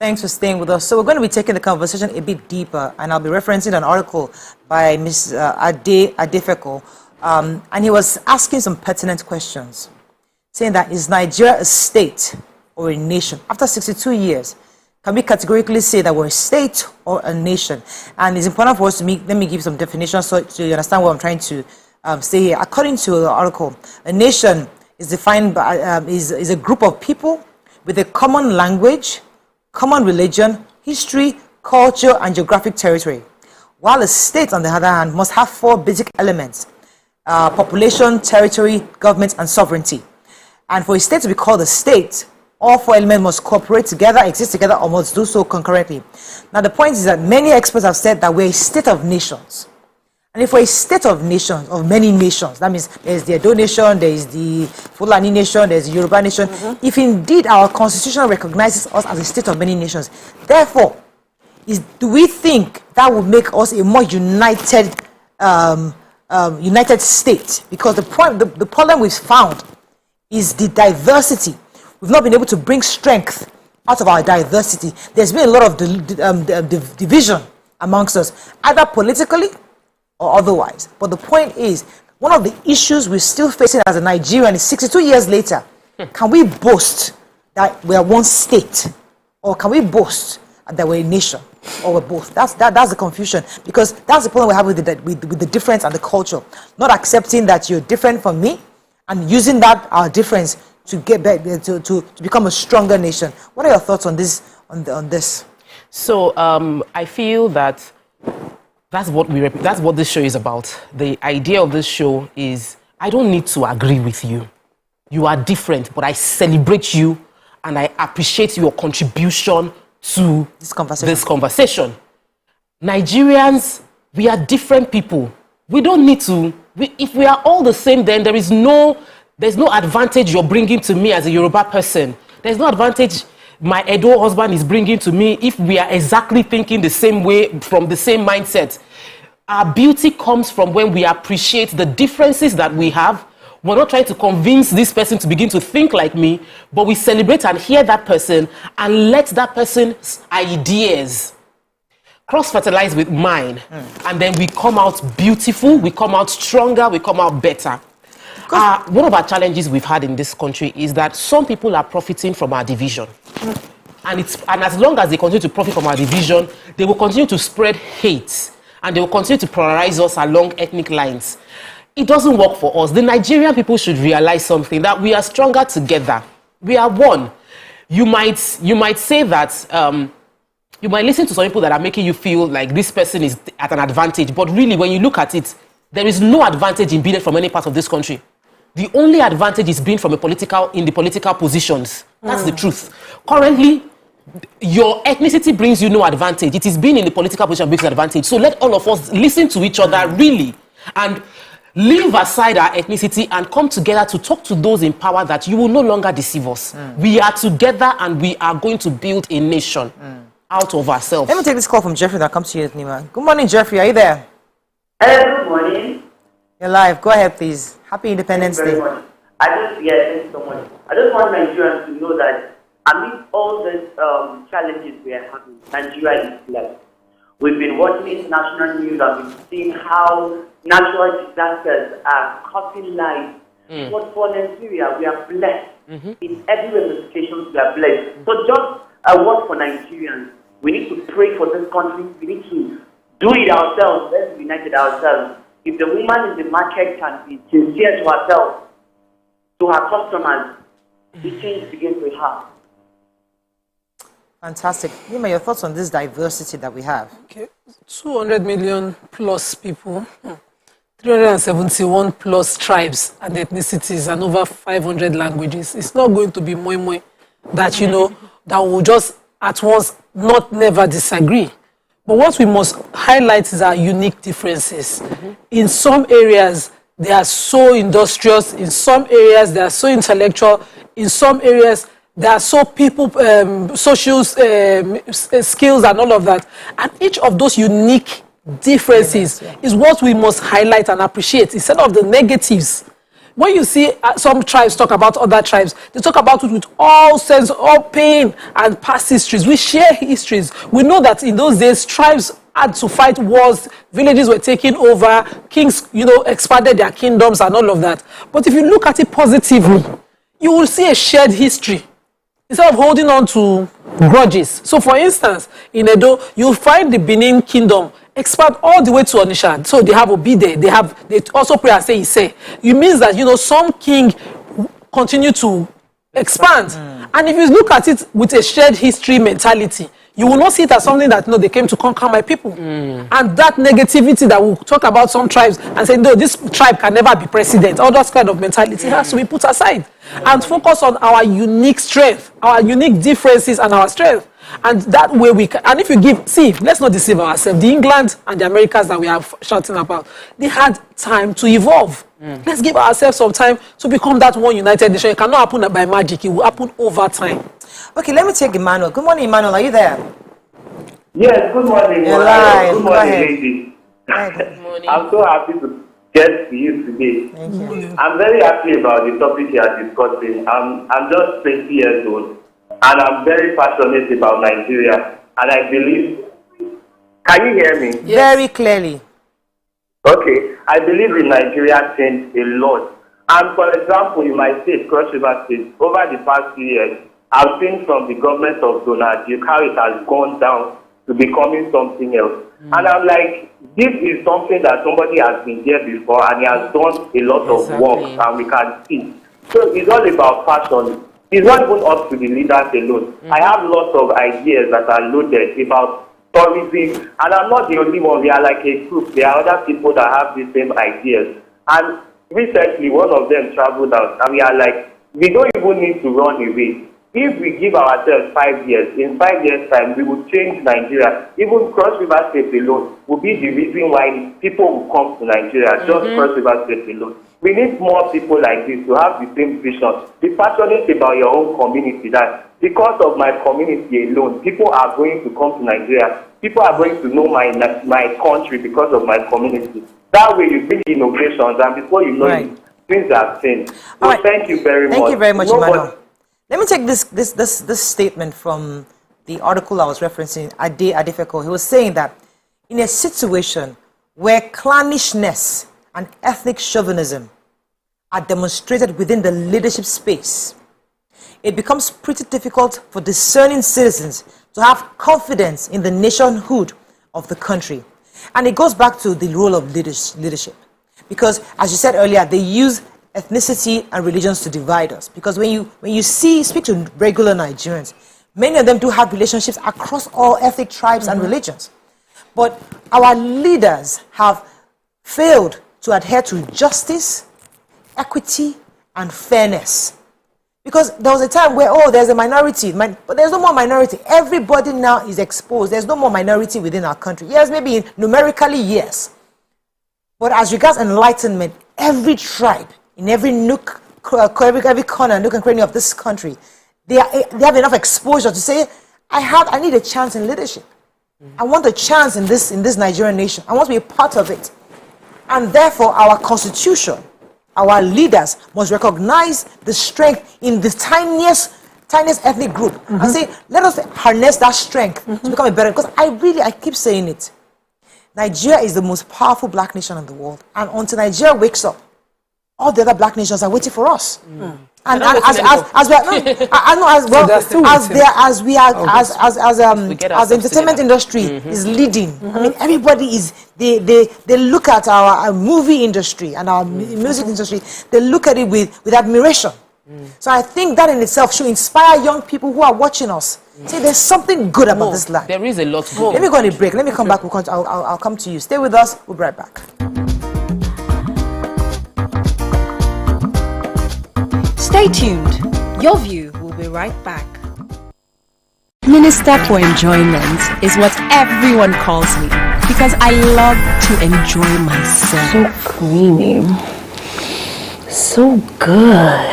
Thanks for staying with us. So we're going to be taking the conversation a bit deeper, and I'll be referencing an article by Ms. Adefeko, and he was asking some pertinent questions, saying that is Nigeria a state or a nation? After 62 years, can we categorically say that we're a state or a nation? And it's important for us to let me give some definitions so you understand what I'm trying to say here. According to the article, a nation is defined by is a group of people with a common language, common religion, history, culture, and geographic territory. While a state, on the other hand, must have 4 basic elements: population, territory, government, and sovereignty. And for a state to be called a state, all 4 elements must cooperate together, exist together, or must do so concurrently. Now, the point is that many experts have said that we're a state of nations. And if we're a state of nations, of many nations, that means there's the Edo nation, there's the Fulani nation, there's the Yoruba nation. If indeed our constitution recognizes us as a state of many nations, therefore, do we think that would make us a more united state? Because the problem we've found is the diversity. We've not been able to bring strength out of our diversity, there's been a lot of division amongst us, either politically or otherwise. But the point is, one of the issues we're still facing as a Nigerian is 62 years later, can we boast that we are one state? Or can we boast that we're a nation? Or we're both? That's the confusion. Because that's the problem we have with the difference and the culture. Not accepting that you're different from me and using that, our difference, to get back to become a stronger nation. What are your thoughts on this? On this? So I feel that that's what this show is about. The idea of this show is I don't need to agree with you. You are different, but I celebrate you and I appreciate your contribution to this conversation. Nigerians, we are different people. We don't need to. If we are all the same, then there's no advantage you're bringing to me as a Yoruba person. There's no advantage my Edo husband is bringing to me if we are exactly thinking the same way, from the same mindset. Our beauty comes from when we appreciate the differences that we have. We're not trying to convince this person to begin to think like me, but we celebrate and hear that person and let that person's ideas cross-fertilize with mine. And then we come out beautiful, we come out stronger, we come out better. One of our challenges we've had in this country is that some people are profiting from our division. And as long as they continue to profit from our division, they will continue to spread hate and they will continue to polarize us along ethnic lines. It doesn't work for us. The Nigerian people should realize something, that we are stronger together. We are one. You might say that, you might listen to some people that are making you feel like this person is at an advantage, but really when you look at it, there is no advantage in being from any part of this country. The only advantage is being from in the political positions. That's the truth. Currently, your ethnicity brings you no advantage. It is being in the political position brings you advantage. So let all of us listen to each other really and leave aside our ethnicity and come together to talk to those in power that you will no longer deceive us. We are together and we are going to build a nation out of ourselves. Let me take this call from Jeffrey that comes to you, Nima. Good morning, Jeffrey. Are you there? Good morning. You're live. Go ahead, please. Happy Independence Day. Thank you so much. I just want Nigerians to know that amid all these challenges we are having, Nigeria is blessed. We've been watching international news and we've seen how natural disasters are costing lives. But for Nigeria, we are blessed. In every ramification, we are blessed. So just a word for Nigerians. We need to pray for this country. We need to do it ourselves. Let's unite ourselves. If the woman in the market can be sincere to herself, to her customers, the change begins with her. Fantastic. Nima, your thoughts on this diversity that we have? Okay, 200 million plus people, 371 plus tribes and ethnicities, and over 500 languages. It's not going to be moi that, you know, that will just at once never disagree. But what we must highlight is our unique differences. In some areas, they are so industrious. In some areas, they are so intellectual. In some areas, they are so people, social skills and all of that. And each of those unique differences is what we must highlight and appreciate instead of the negatives. When you see some tribes talk about other tribes, they talk about it with all sense, all pain and past histories. We share histories. We know that in those days, tribes had to fight wars, villages were taken over, kings, you know, expanded their kingdoms and all of that. But if you look at it positively, you will see a shared history instead of holding on to grudges. So for instance, in Edo, you'll find the Benin kingdom expand all the way to Onisha. So they have Obi there. They also pray and say, Ise. It means that, you know, some king continue to expand. And if you look at it with a shared history mentality, you will not see it as something that, no, they came to conquer my people. And that negativity that we'll talk about some tribes and say, no, this tribe can never be president, all that kind of mentality has to be put aside and focus on our unique strength, our unique differences and our strength. And that way we can, and if you give, see, let's not deceive ourselves. The England and the Americas that we are shouting about, they had time to evolve. Let's give ourselves some time to become that one united nation. It cannot happen by magic. It will happen over time. Okay, let me take Emmanuel. Good morning, Emmanuel. Are you there? Yes, good morning. You're live. Good morning, ladies. I'm so happy to get to you today. Thank you. I'm very happy about the topic you are discussing. I'm just 20 years old. and I'm very passionate about Nigeria. And I believe, can you hear me? Yes. Very clearly. Okay, I believe in Nigeria changed a lot. And for example, in my state, Cross River State, over the past few years, I've seen from the government of Donald Duke how it has gone down to becoming something else. And I'm like, this is something that somebody has been there before and he has done a lot of work and we can see. So it's all about passion. It's not even up to the leaders alone. I have lots of ideas that are loaded about tourism, and I'm not the only one. We are like a group. There are other people that have the same ideas. And recently, one of them traveled out, and we are like, we don't even need to run away. If we give ourselves 5 years, in 5 years' time, we will change Nigeria. Even Cross River State alone will be the reason why people will come to Nigeria, just Cross River State alone. We need more people like this to have the same vision. Be passionate about your own community. That because of my community alone, people are going to come to Nigeria. People are going to know my country because of my community. That way you bring innovations, and before you know it, things have changed. So thank you very much. Thank you very much, Emmanuel. Let me take this statement from the article I was referencing, Ade Adefeko. He was saying that in a situation where clannishness and ethnic chauvinism are demonstrated within the leadership space, it becomes pretty difficult for discerning citizens to have confidence in the nationhood of the country. And it goes back to the role of leadership. Because, as you said earlier, they use ethnicity and religions to divide us. Because when you speak to regular Nigerians, many of them do have relationships across all ethnic tribes and religions. But our leaders have failed to adhere to justice, equity, and fairness. Because there was a time where, there's a minority, but there's no more minority. Everybody now is exposed. There's no more minority within our country. Yes, maybe numerically, yes. But as regards enlightenment, every tribe, in every nook, every corner, nook and cranny of this country, they have enough exposure to say, I need a chance in leadership. I want a chance in this Nigerian nation. I want to be a part of it. And therefore, our constitution, our leaders must recognize the strength in the tiniest ethnic group and say, let us harness that strength to become a better. Because I keep saying it. Nigeria is the most powerful black nation in the world. And until Nigeria wakes up, all the other black nations are waiting for us. And as the entertainment industry is leading, I mean, everybody is they look at our movie industry and our music industry. They look at it with admiration. So I think that in itself should inspire young people who are watching us. Say there's something good about this land. There is a lot good. Let me go on a break. Let me come back. I'll come to you. Stay with us. We'll be right back. Stay tuned. Your View will be right back. Minister for Enjoyment is what everyone calls me because I love to enjoy myself. So creamy. So good.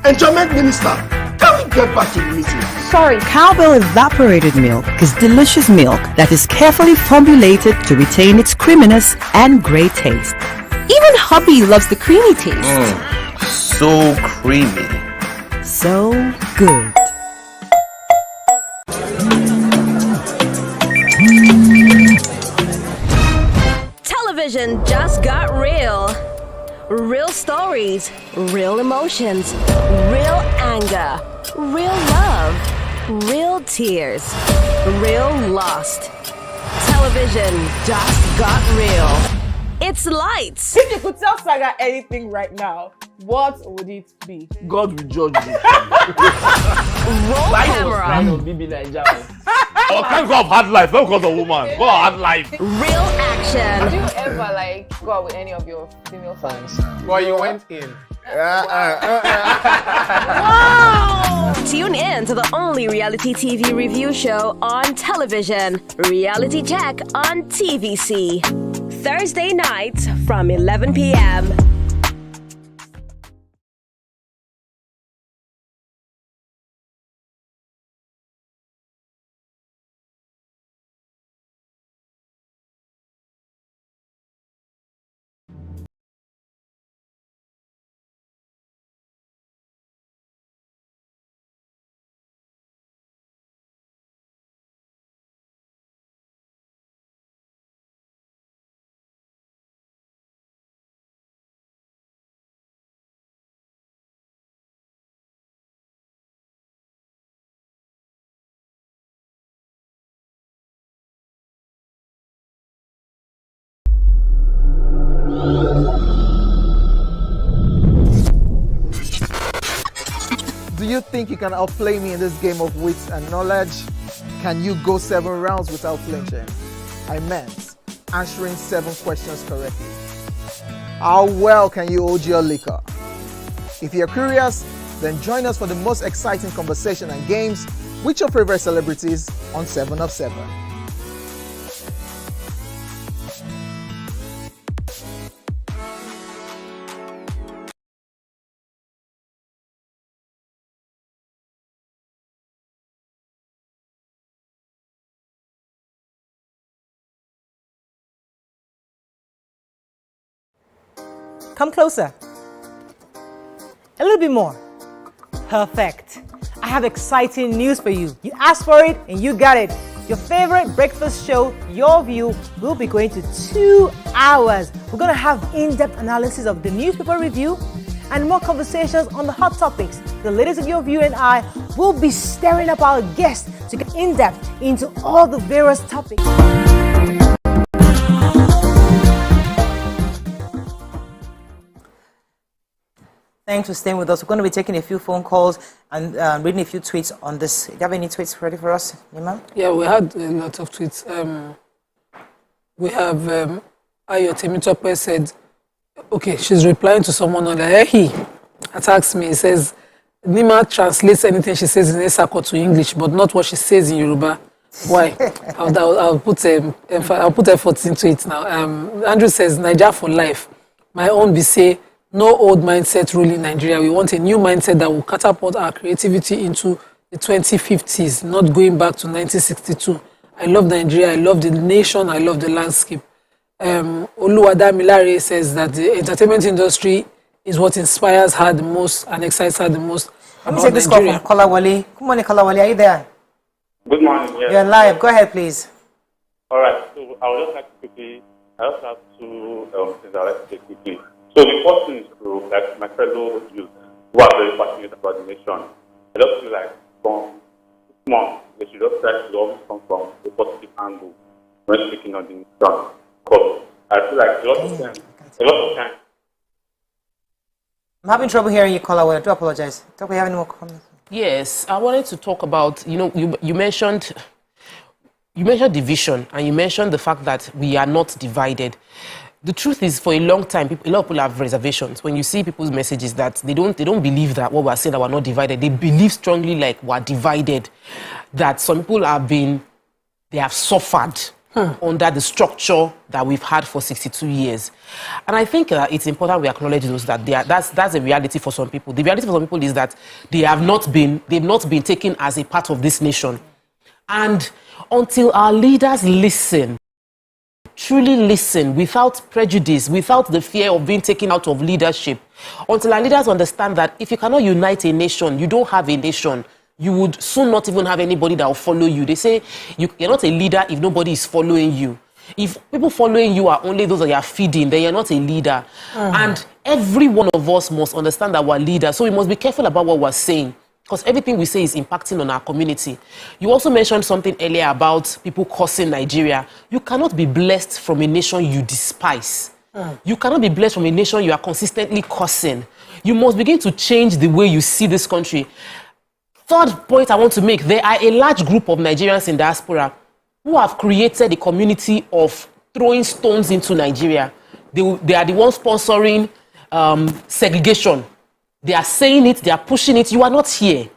Enjoyment Minister, can we get back to the meeting? Sorry, Cowbell evaporated milk is delicious milk that is carefully formulated to retain its creaminess and great taste. Even hubby loves the creamy taste. So creamy. So good. Television just got real. Real stories, real emotions, real anger, real love, real tears, real lost. Television just got real. It's lights. If you could tell Saga anything right now, what would it be? God will judge you. Roll camera. Oh, thank God hard life, not because of woman. God hard life. Real action. Did you ever go out with any of your female fans? Well, you went in. Wow! Tune in to the only reality TV review show on television, Reality Check on TVC. Thursday nights from 11 p.m. you think you can outplay me in this game of wits and knowledge? Can you go 7 rounds without flinching? I meant answering 7 questions correctly. How well can you hold your liquor? If you're curious, then join us for the most exciting conversation and games with your favorite celebrities on 7 of 7. Come closer. A little bit more. Perfect. I have exciting news for you. You asked for it and you got it. Your favorite breakfast show, Your View, will be going to 2 hours. We're going to have in-depth analysis of the newspaper review and more conversations on the hot topics. The ladies of Your View and I will be stirring up our guests to get in-depth into all the various topics. Thanks for staying with us. We're going to be taking a few phone calls and reading a few tweets on this. Do you have any tweets ready for us, Nima? Yeah, we had a lot of tweets. We have Ayo Temitope said, okay, she's replying to someone on the he attacks me. He says, Nima translates anything she says in Esako to English, but not what she says in Yoruba. Why? I'll put effort into it now. Andrew says, Niger for life. My own be say, no old mindset ruling Nigeria. We want a new mindset that will catapult our creativity into the 2050s, not going back to 1962. I love Nigeria. I love the nation. I love the landscape. Oluwada Milare says that the entertainment industry is what inspires her the most and excites her the most. Let me take this call from Kolawole. Good morning, Kolawole. Are you there? Good morning. Yes. You're live. Go ahead, please. All right. So I would just like to quickly, I also have 2 things I would like to take quickly. So the first thing is to, like my fellow youth who are very passionate about the nation, I just feel like from this month, they should just try to always come from a positive angle when speaking on the nation. Because I feel like a lot of times. I'm having trouble hearing you, Kolawole. I do apologize. Do we have any more comments? Yes, I wanted to talk about, you mentioned division, and you mentioned the fact that we are not divided. The truth is, for a long time, a lot of people have reservations. When you see people's messages that they don't believe that what we're saying that we're not divided. They believe strongly like we're divided. That some people they have suffered under the structure that we've had for 62 years. And I think it's important we acknowledge those that that's a reality for some people. The reality for some people is that they've not been taken as a part of this nation. And until our leaders truly listen without prejudice, without the fear of being taken out of leadership, until our leaders understand that if you cannot unite a nation, you don't have a nation, you would soon not even have anybody that will follow you. They say you're not a leader if nobody is following you. If people following you are only those that you are feeding, then you're not a leader. And every one of us must understand that we're leaders. So we must be careful about what we're saying, because everything we say is impacting on our community. You also mentioned something earlier about people cursing Nigeria. You cannot be blessed from a nation you despise. You cannot be blessed from a nation you are consistently cursing. You must begin to change the way you see this country. Third point I want to make, there are a large group of Nigerians in diaspora who have created a community of throwing stones into Nigeria. They are the ones sponsoring segregation. They are saying it, they are pushing it. You are not here.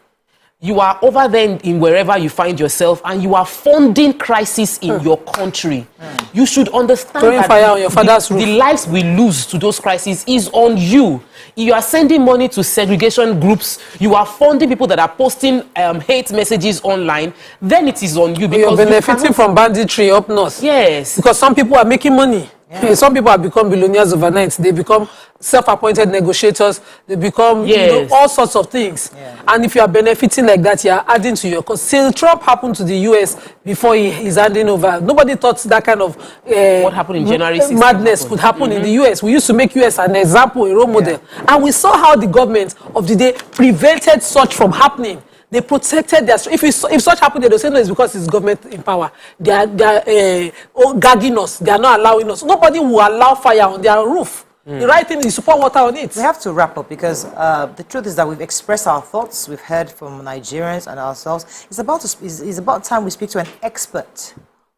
You are over there in wherever you find yourself, and you are funding crisis in your country. You should understand that fire on your father's roof. The lives we lose to those crises is on you. You are sending money to segregation groups. You are funding people that are posting hate messages online. Then it is on you. Because you're benefiting from banditry up north. Yes. Because some people are making money. Yeah. Some people have become billionaires overnight. They become self-appointed negotiators. They become all sorts of things. Yeah. And if you are benefiting like that, you are adding to your cost. Since Trump happened to the US before he's handing over, nobody thought that kind of what happened in January 16th madness could happen in the US. We used to make US an example, a role model. And we saw how the government of the day prevented such from happening. They protected their... If such happened, they say no, it's because it's government in power. They are gagging us. They are not allowing us. Nobody will allow fire on their roof. The right thing is to pour water on it. We have to wrap up because the truth is that we've expressed our thoughts. We've heard from Nigerians and ourselves. It's about time we speak to an expert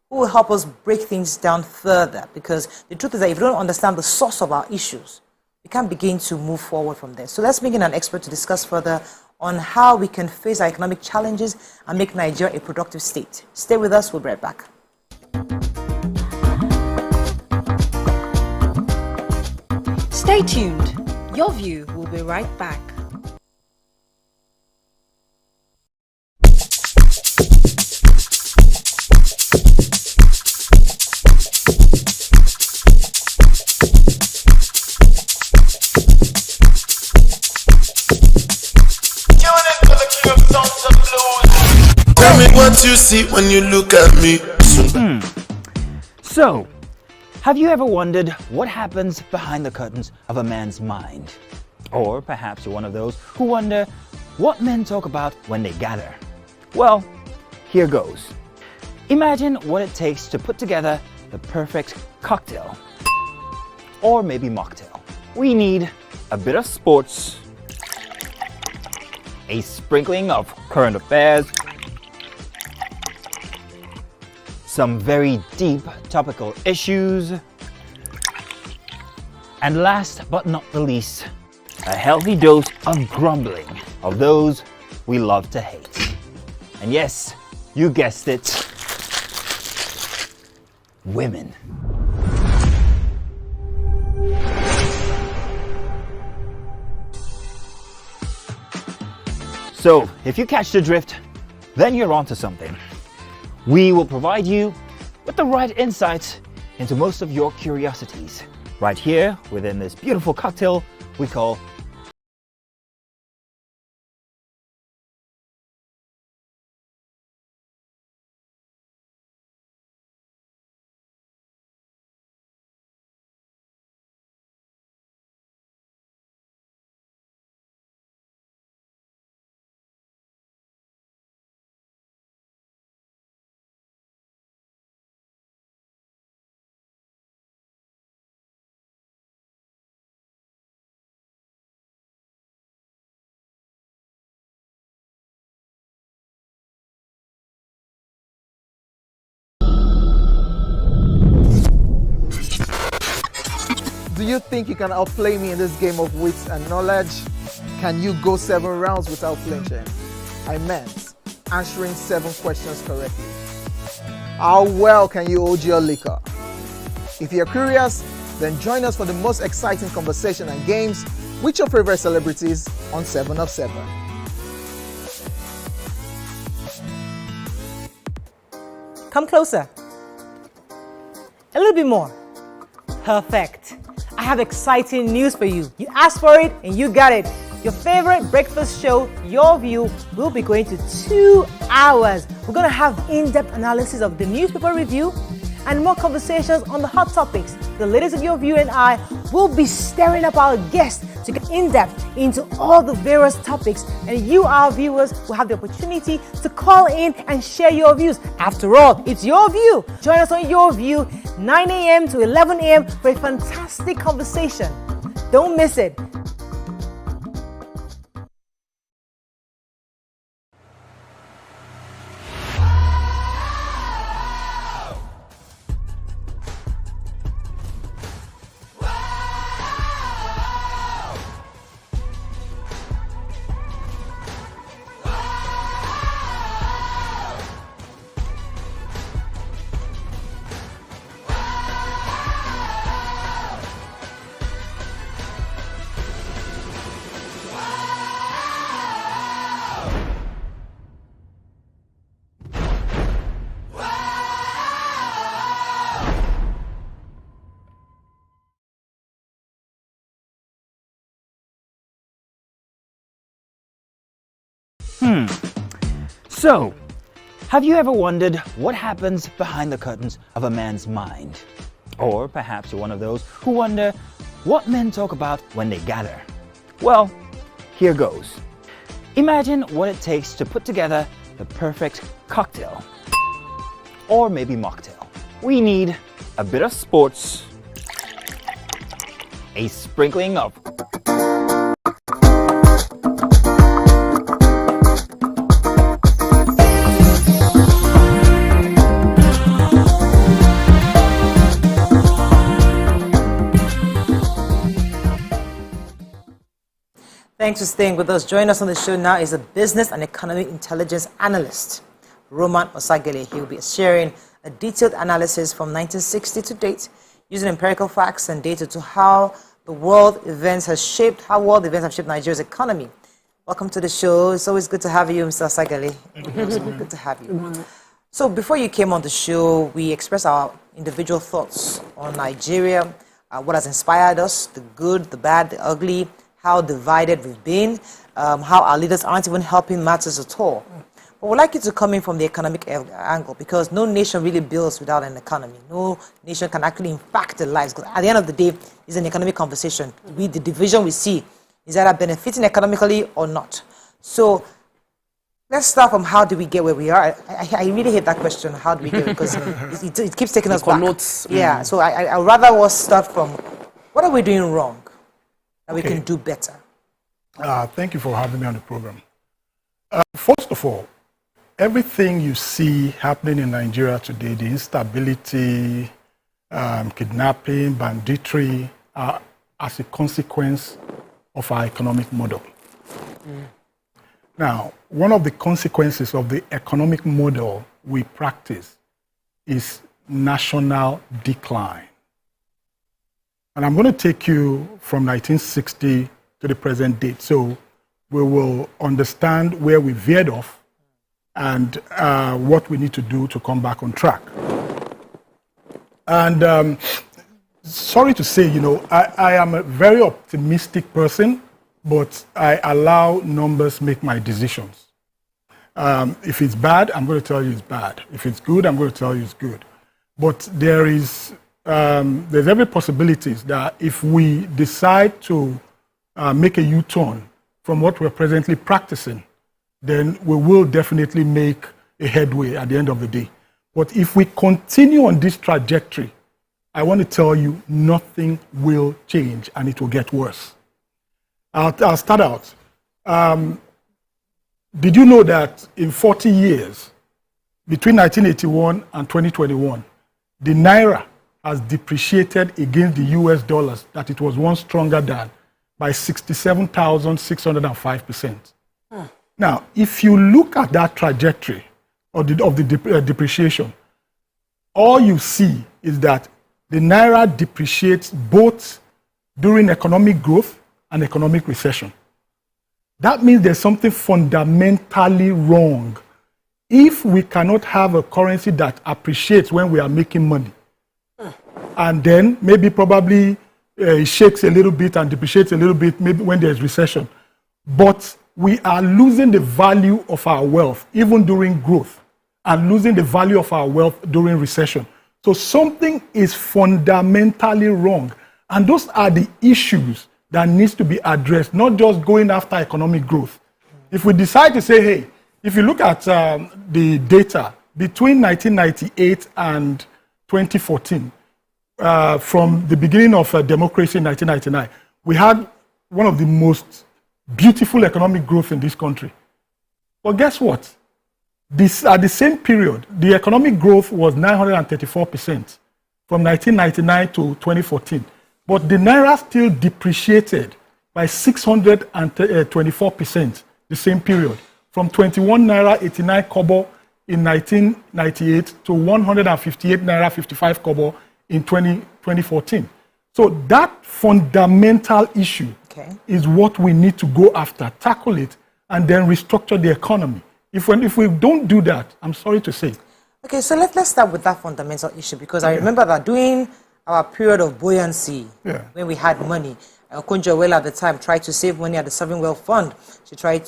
who will help us break things down further, because the truth is that if you don't understand the source of our issues, we can't begin to move forward from there. So let's bring in an expert to discuss further on how we can face our economic challenges and make Nigeria a productive state. Stay with us, we'll be right back. Stay tuned. Your View will be right back. Tell me what you see when you look at me. So, have you ever wondered what happens behind the curtains of a man's mind? Or perhaps you're one of those who wonder what men talk about when they gather. Well, here goes. Imagine what it takes to put together the perfect cocktail. Or maybe mocktail. We need a bit of sports, a sprinkling of current affairs, some very deep topical issues, and last but not the least, a healthy dose of grumbling of those we love to hate. And yes, you guessed it, women. So, if you catch the drift, then you're onto something. We will provide you with the right insights into most of your curiosities, right here within this beautiful cocktail we call Do you think you can outplay me in this game of wits and knowledge? Can you go 7 rounds without flinching? I meant answering 7 questions correctly. How well can you hold your liquor? If you're curious, then join us for the most exciting conversation and games with your favorite celebrities on 7 of 7. Come closer. A little bit more. Perfect. I have exciting news for you. You asked for it and you got it. Your favorite breakfast show, Your View, will be going to 2 hours. We're going to have in-depth analysis of the newspaper review and more conversations on the hot topics. The ladies of Your View and I will be stirring up our guests to get in-depth into all the various topics, and you, our viewers, will have the opportunity to call in and share your views. After all, it's your view. Join us on Your View, 9 a.m. to 11 a.m. for a fantastic conversation. Don't miss it. So, have you ever wondered what happens behind the curtains of a man's mind? Or perhaps you're one of those who wonder what men talk about when they gather. Well, here goes. Imagine what it takes to put together the perfect cocktail. Or maybe mocktail. We need a bit of sports, a sprinkling of Thanks for staying with us. Joining us on the show now is a business and economic intelligence analyst, Roman Osagele. He will be sharing a detailed analysis from 1960 to date, using empirical facts and data to how world events have shaped Nigeria's economy. Welcome to the show. It's always good to have you, Mr. Osagele. It's good to have you. So before you came on the show, we expressed our individual thoughts on Nigeria, what has inspired us, the good, the bad, the ugly, how divided we've been, how our leaders aren't even helping matters at all. But we'd like you to come in from the economic angle, because no nation really builds without an economy. No nation can actually impact the lives. Because at the end of the day, it's an economic conversation. The division we see is either benefiting economically or not. So let's start from how do we get where we are. I really hate that question, how do we get, because it keeps taking us back. Yeah, so I'd rather us start from what are we doing wrong that we can do better. Thank you for having me on the program. First of all, everything you see happening in Nigeria today, the instability, kidnapping, banditry, are as a consequence of our economic model. Now, one of the consequences of the economic model we practice is national decline. And I'm going to take you from 1960 to the present date, so we will understand where we veered off and what we need to do to come back on track. And sorry to say, I am a very optimistic person, but I allow numbers make my decisions. If it's bad, I'm going to tell you it's bad. If it's good, I'm going to tell you it's good. But there's every possibility that if we decide to make a U-turn from what we're presently practicing, then we will definitely make a headway at the end of the day. But if we continue on this trajectory, I want to tell you nothing will change and it will get worse. I'll start out. Did you know that in 40 years, between 1981 and 2021, the Naira has depreciated against the US dollars that it was once stronger than by 67,605%. Now, if you look at that trajectory of the depreciation, all you see is that the Naira depreciates both during economic growth and economic recession. That means there's something fundamentally wrong. If we cannot have a currency that appreciates when we are making money, and then probably it shakes a little bit and depreciates a little bit maybe when there's recession, but we are losing the value of our wealth even during growth and losing the value of our wealth during recession. So something is fundamentally wrong, and those are the issues that needs to be addressed, not just going after economic growth. If we decide to say, hey, if you look at the data between 1998 and 2014, from the beginning of democracy in 1999, we had one of the most beautiful economic growth in this country. But guess what? At the same period, the economic growth was 934% from 1999 to 2014. But the Naira still depreciated by 624% the same period, from 21 Naira 89 kobo in 1998 to 158 Naira 55 kobo in 2014. So that fundamental issue is what we need to go after, tackle it, and then restructure the economy. If we don't do that, I'm sorry to say. Okay, so let's start with that fundamental issue, because I remember that during our period of buoyancy, when we had money, Kunjo at the time tried to save money at the Sovereign Wealth Fund.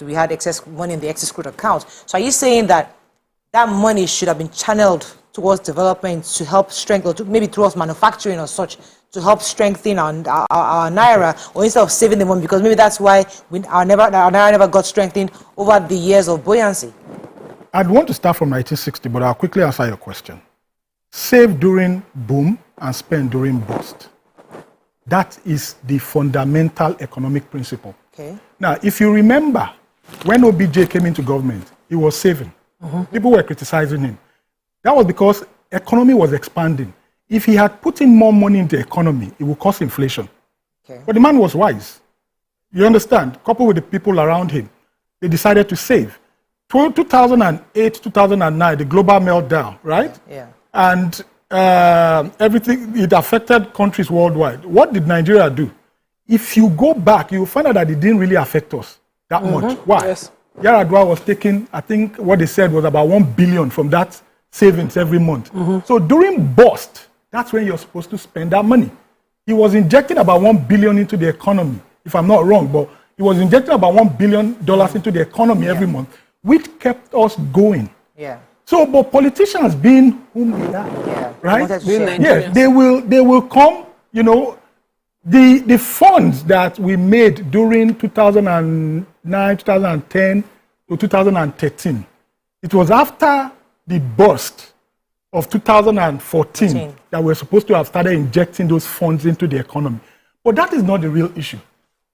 We had excess money in the excess crude account. So are you saying that money should have been channeled towards development to help strengthen, maybe towards manufacturing or such, to help strengthen our Naira, or instead of saving the money, because maybe that's why our Naira never got strengthened over the years of buoyancy? I'd want to start from 1960, but I'll quickly answer your question. Save during boom and spend during bust. That is the fundamental economic principle. Okay. Now, if you remember, when OBJ came into government, he was saving. People were criticizing him. That was because economy was expanding. If he had put in more money into the economy, it would cause inflation. Okay. But the man was wise. You understand? Coupled with the people around him, they decided to save. 2008, 2009, the global meltdown, right? Yeah. And everything, it affected countries worldwide. What did Nigeria do? If you go back, you will find out that it didn't really affect us that much. Why? Yes. Yaradua was taking, I think what they said was about 1 billion from that savings every month. So during bust, that's when you're supposed to spend that money. He was injecting about 1 billion into the economy, if I'm not wrong, but he was injecting about $1 billion into the economy every month, which kept us going. Yeah. So, but politicians being whom they are, right? Yes, they will come, you know, the funds that we made during 2009, 2010 to 2013, it was after the burst of 2014 that we're supposed to have started injecting those funds into the economy. But that is not the real issue.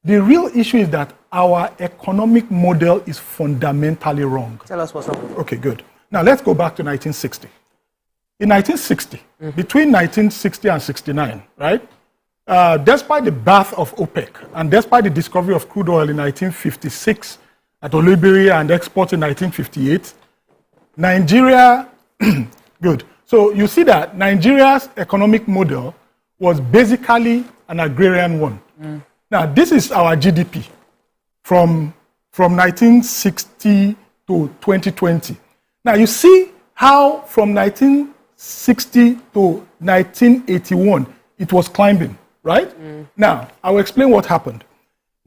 The real issue is that our economic model is fundamentally wrong. Tell us what's up. Okay, good. Now let's go back to 1960. In 1960, between 1960 and 69, right? Despite the birth of OPEC and despite the discovery of crude oil in 1956 at Olibiri and export in 1958, Nigeria, good. So you see that Nigeria's economic model was basically an agrarian one. Now this is our GDP from 1960 to 2020. Now you see how from 1960 to 1981 it was climbing, right? Now I will explain what happened.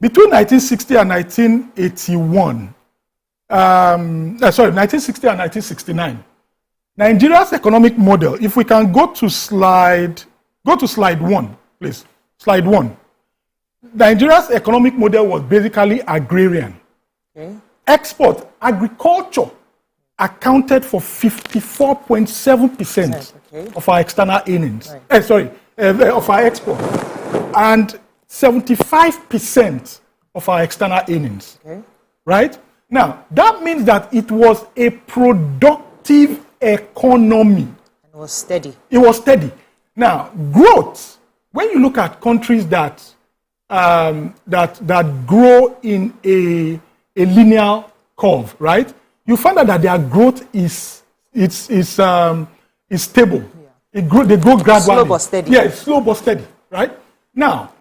Between 1960 and 1981, 1960 and 1969, Nigeria's economic model, if we can go to slide 1, please. Slide 1. Nigeria's economic model was basically agrarian. Okay. Export, agriculture accounted for 54.7% of our external earnings. Of our export. And 75% of our external earnings. Okay. Right? Now, that means that it was a productive economy. And it was steady. It was steady. Now, growth, when you look at countries that grow in a linear curve, right? You find out that their growth is stable. Yeah. They grow gradually. Slow but steady. Yeah, it's slow but steady, right? Now,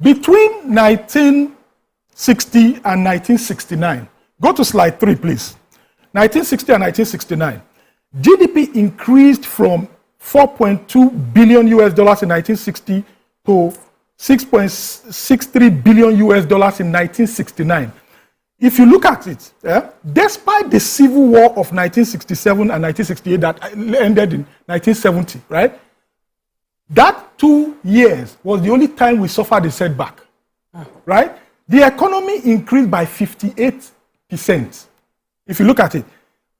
between 1960 and 1969, go to slide 3, please. 1960 and 1969, GDP increased from $4.2 billion in 1960 to $6.63 billion in 1969. If you look at it, despite the civil war of 1967 and 1968 that ended in 1970, right? That 2 years was the only time we suffered a setback, right? The economy increased by 58%, if you look at it.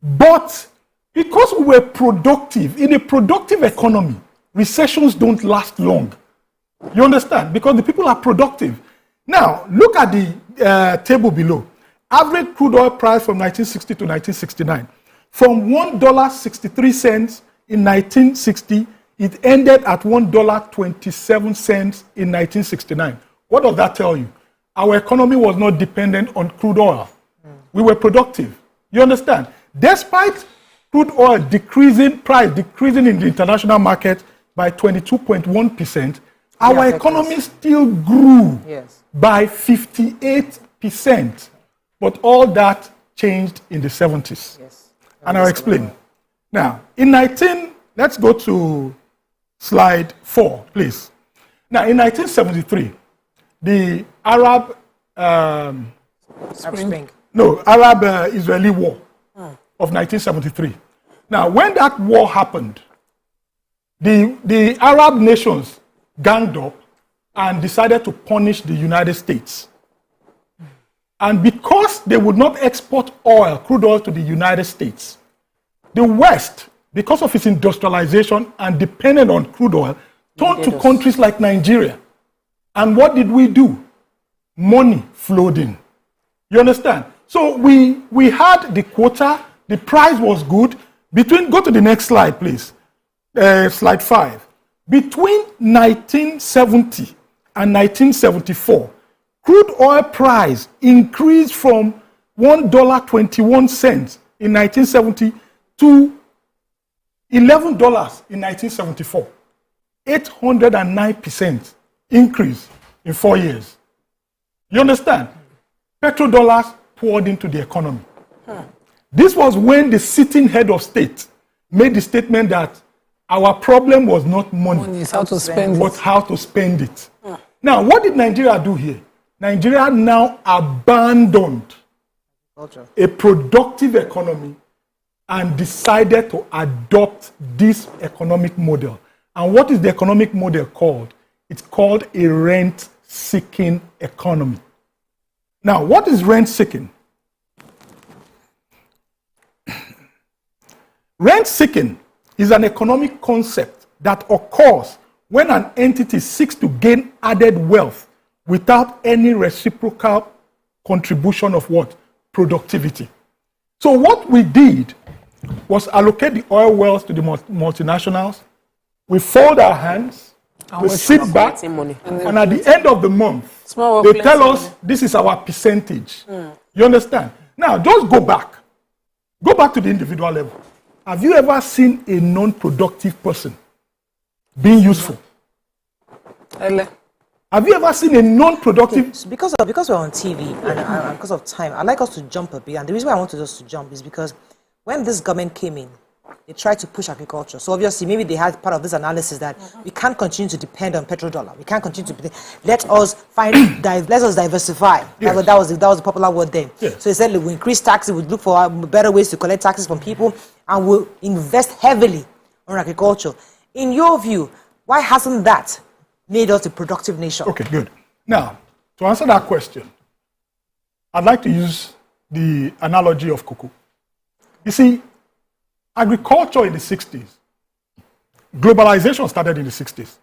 But because we were productive, in a productive economy, recessions don't last long. You understand? Because the people are productive. Now, look at the table below. Average crude oil price from 1960 to 1969. From $1.63 in 1960, it ended at $1.27 in 1969. What does that tell you? Our economy was not dependent on crude oil. We were productive. You understand? Despite crude oil decreasing in the international market by 22.1%, our economy still grew by 58%. But all that changed in the 70s. Yes. And I'll explain. Now, let's go to slide 4, please. Now, in 1973, the Arab-Israeli War of 1973. Now, when that war happened, the Arab nations ganged up and decided to punish the United States. And because they would not export crude oil to the United States, the West, because of its industrialization and dependent on crude oil, turned to countries like Nigeria And what did we do? Money flowed in. You understand? So we had the quota, the price was good. Go to the next slide, please. Slide 5. Between 1970 and 1974, crude oil price increased from $1.21 in 1970 to $11 in 1974. 809% increase in 4 years. You understand? Petrodollars poured into the economy. This was when the sitting head of state made the statement that our problem was not money, is how to spend but it. how to spend it. Now, what did Nigeria do here? Nigeria now abandoned a productive economy and decided to adopt this economic model. And what is the economic model called? It's called a rent-seeking economy. Now, what is rent-seeking? Rent-seeking is an economic concept that occurs when an entity seeks to gain added wealth without any reciprocal contribution of what? Productivity. So what we did was allocate the oil wells to the multinationals. We fold our hands, we sit back, and at the end of the month, they tell us this is our percentage. You understand? Now, just go back. Go back to the individual level. Have you ever seen a non-productive person being useful? Have you ever seen a non-productive? Okay, so because we're on TV and because of time, I'd like us to jump a bit. And the reason why I want us to jump is because when this government came in, they tried to push agriculture. So obviously, maybe they had part of this analysis that we can't continue to depend on petrodollar. We can't continue to let us diversify. Yes. That was the popular word then. Yes. So they said we increase taxes, we look for better ways to collect taxes from people, and we'll invest heavily on agriculture. In your view, why hasn't that made us a productive nation? Okay, good. Now, to answer that question, I'd like to use the analogy of cocoa. You see, agriculture in the 60s, globalization started in the 60s,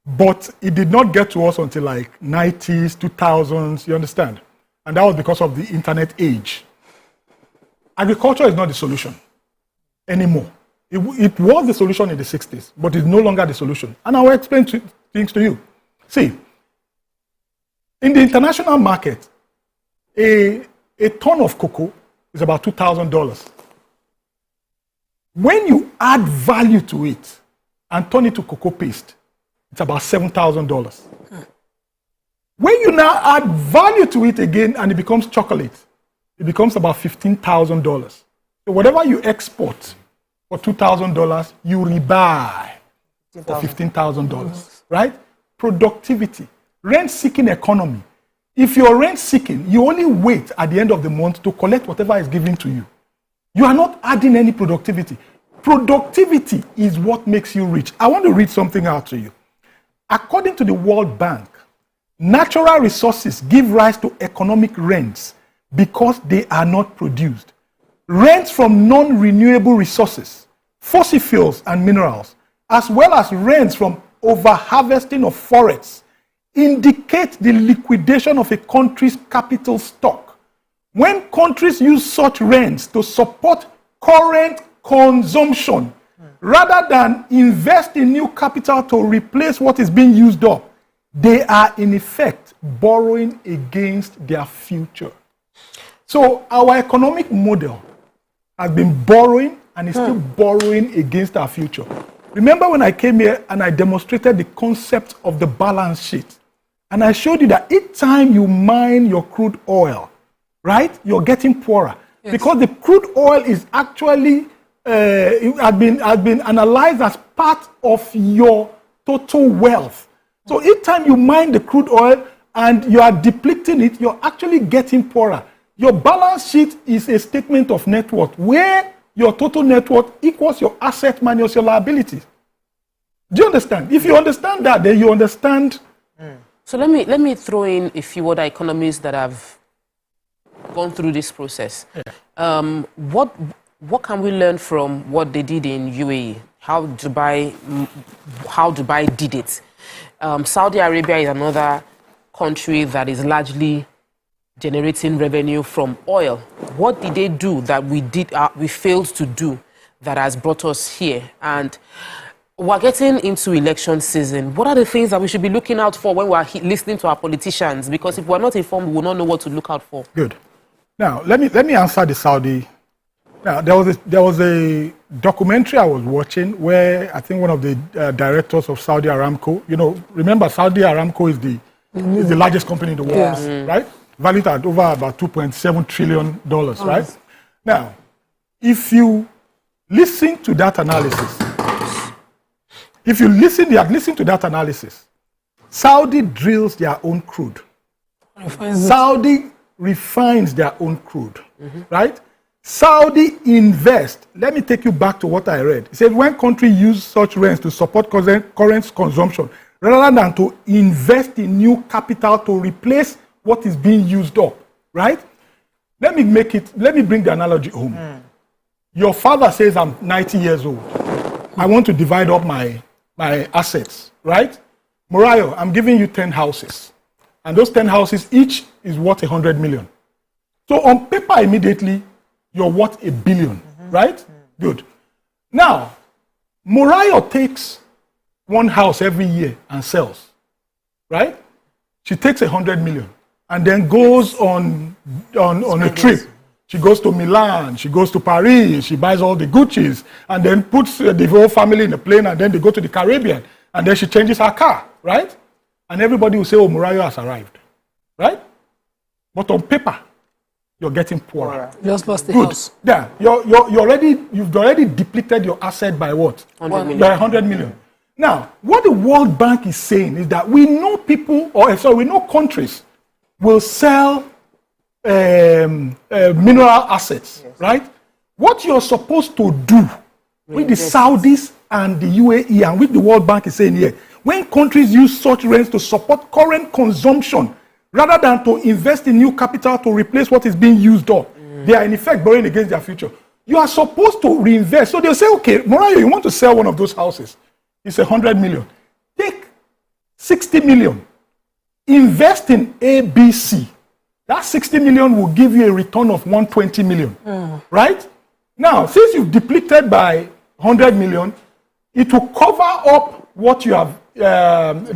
but it did not get to us until like 90s, 2000s, you understand? And that was because of the internet age. Agriculture is not the solution anymore. It was the solution in the 60s, but it's no longer the solution. And I will explain things to you. See, in the international market, a ton of cocoa is about $2,000. When you add value to it and turn it to cocoa paste, it's about $7,000. When you now add value to it again and it becomes chocolate, it becomes about $15,000. So whatever you export for $2,000, you rebuy for $15,000, right? Productivity, rent-seeking economy. If you're rent-seeking, you only wait at the end of the month to collect whatever is given to you. You are not adding any productivity. Productivity is what makes you rich. I want to read something out to you. According to the World Bank, natural resources give rise to economic rents because they are not produced. Rents from non-renewable resources, fossil fuels and minerals, as well as rents from over-harvesting of forests, indicate the liquidation of a country's capital stock. When countries use such rents to support current consumption, rather than invest in new capital to replace what is being used up, they are in effect borrowing against their future. So our economic model has been borrowing and is still borrowing against our future. Remember when I came here and I demonstrated the concept of the balance sheet, and I showed you that each time you mine your crude oil, right, you're getting poorer. Yes. Because the crude oil is actually has been analyzed as part of your total wealth. So each time you mine the crude oil and you are depleting it, you're actually getting poorer. Your balance sheet is a statement of net worth, where your total net worth equals your asset minus your liabilities. Do you understand? If you understand that, then you understand. So let me throw in a few other economies that have gone through this process. Yeah. What can we learn from what they did in UAE? How Dubai did it? Saudi Arabia is another country that is largely generating revenue from oil. What did they do that we failed to do that has brought us here? And we're getting into election season. What are the things that we should be looking out for when we're listening to our politicians? Because if we're not informed, we will not know what to look out for. Good. Now, let me answer the Saudi. Now, there was a documentary I was watching where I think one of the directors of Saudi Aramco, remember Saudi Aramco is the largest company in the world, right? Valued at over about $2.7 trillion, right? Now, if you listen to that analysis, Saudi drills their own crude. Saudi refines their own crude, right? Saudi invest. Let me take you back to what I read. It said when countries use such rents to support current consumption, rather than to invest in new capital to replace what is being used up, right? Let me bring the analogy home. Your father says, I'm 90 years old. I want to divide up my assets, right? Morayo, I'm giving you 10 houses. And those 10 houses, each is worth 100 million. So on paper, immediately, you're worth $1 billion, right? Good. Now, Morayo takes one house every year and sells, right? She takes 100 million and then goes on a trip. She goes to Milan, she goes to Paris, she buys all the Gucci's and then puts the whole family in a plane and then they go to the Caribbean and then she changes her car, right? And everybody will say, oh, Morayo has arrived, right? But on paper, you're getting poorer. Just lost the Good. house. Yeah, you've already depleted your asset by what? 100 million. By 100 million. Now, what the World Bank is saying is that we know countries will sell mineral assets, right? What you're supposed to do with the Saudis and the UAE and with the World Bank is saying here, when countries use such rents to support current consumption, rather than to invest in new capital to replace what is being used up, they are in effect borrowing against their future. You are supposed to reinvest. So they'll say, okay, Morayo, you want to sell one of those houses. It's 100 million. Take 60 million. Invest in ABC. That 60 million will give you a return of 120 million. Right? Now, since you've depleted by 100 million, it will cover up what you have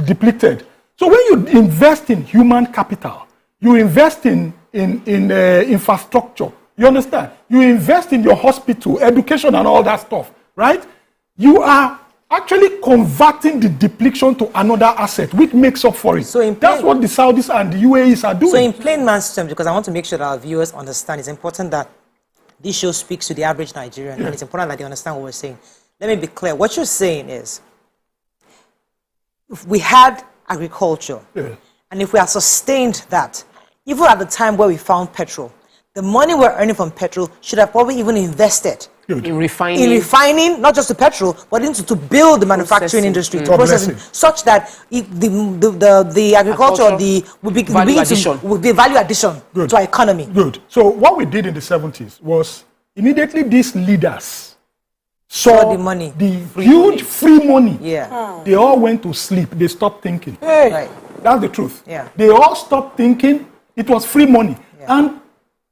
depleted. So when you invest in human capital, you invest in infrastructure, you understand? You invest in your hospital, education and all that stuff, right? You are actually converting the depletion to another asset, which makes up for it. So that's what the Saudis and the UAEs are doing. So in plain man's terms, because I want to make sure that our viewers understand, it's important that this show speaks to the average Nigerian, and it's important that they understand what we're saying. Let me be clear. What you're saying is, if we had agriculture, and if we have sustained that, even at the time where we found petrol, the money we're earning from petrol should have probably even invested in refining, not just the petrol, but to build the manufacturing industry, to processing, such that the agriculture would be value addition to our economy. Good. So what we did in the 70s was immediately these leaders saw the money, huge free money. Yeah. They all went to sleep. They stopped thinking. Right. That's the truth. Yeah. They all stopped thinking. It was free money. And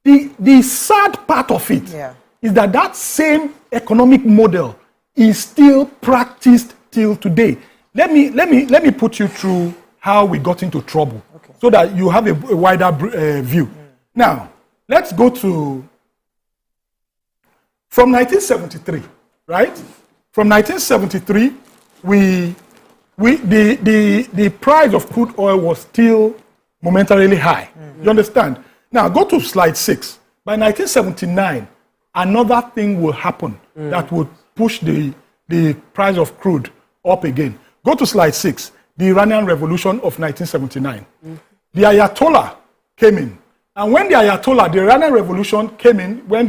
the sad part of it is that same economic model is still practiced till today. Let me put you through how we got into trouble, so that you have a wider view. Now, let's go to from 1973, right? From 1973, the price of crude oil was still momentarily high. You understand? Now, go to slide 6. By 1979, another thing will happen that would push the price of crude up again. Go to slide 6, the Iranian Revolution of 1979. The Ayatollah came in. And when the Iranian Revolution came in, when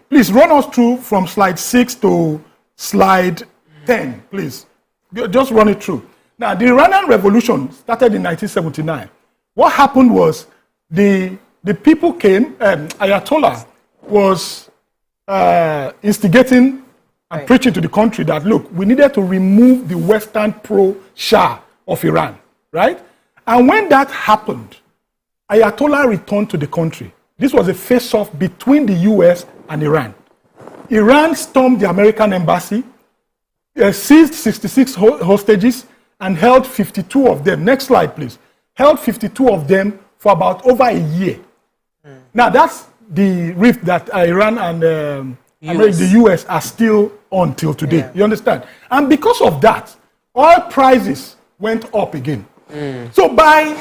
please run us through from slide 6 to slide 10, please. Just run it through. Now, the Iranian Revolution started in 1979. What happened was the people came, Ayatollah was instigating and preaching to the country that, look, we needed to remove the Western pro-Shah of Iran, right? And when that happened, Ayatollah returned to the country. This was a face-off between the US and Iran. Iran stormed the American embassy, seized 66 hostages, and held 52 of them. Next slide, please. Held 52 of them for about over a year. Now, that's the rift that Iran and the US are still on till today. You understand? And because of that, oil prices went up again. So by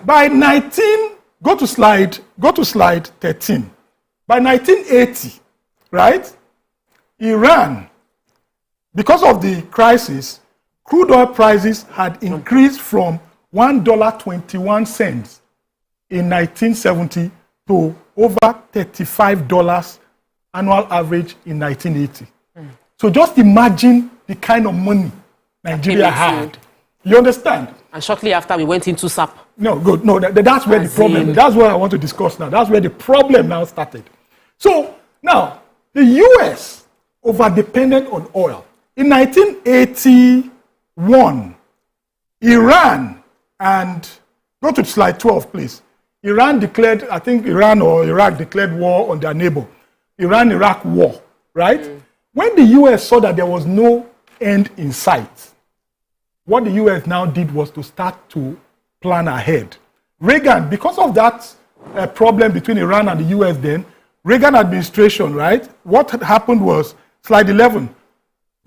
19, go to slide 13. By 1980, right, Iran, because of the crisis, crude oil prices had increased from $1.21 in 1970 to over $35 annual average in 1980. So just imagine the kind of money Nigeria had. You understand? And shortly after, we went into SAP. No, good. No, that's where the problem, that's what I want to discuss now. That's where the problem now started. So now, the US over-dependent on oil. In 1981, Iran and, go to slide 12, please. Iran declared, I think Iran or Iraq declared war on their neighbor. Iran-Iraq war, right? When the US saw that there was no end in sight, what the US now did was to start to plan ahead. Reagan, because of that problem between Iran and the US then, Reagan administration, right? What had happened was, slide 11,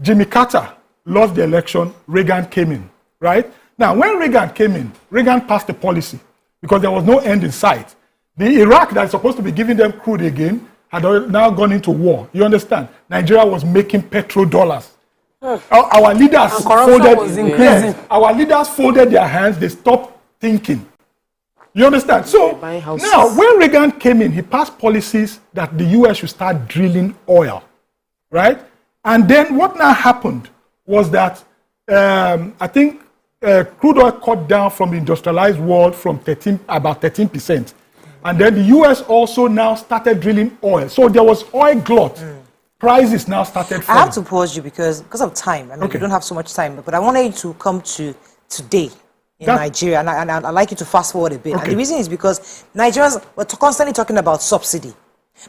Jimmy Carter lost the election, Reagan came in, right? Now, when Reagan came in, Reagan passed a policy because there was no end in sight. The Iraq that is supposed to be giving them crude again had now gone into war. You understand? Nigeria was making petrodollars. Our leaders folded, our leaders folded their hands, they stopped thinking. You understand? So now, when Reagan came in, he passed policies that the US should start drilling oil, right? And then what now happened was that I think crude oil cut down from the industrialized world from about 13%. And then the US also now started drilling oil. So there was oil glut. Prices now started falling. I have to pause you because of time. I mean, we don't have so much time. But I wanted you to come to today in Nigeria. And I'd like you to fast forward a bit. And the reason is because Nigerians were constantly talking about subsidy.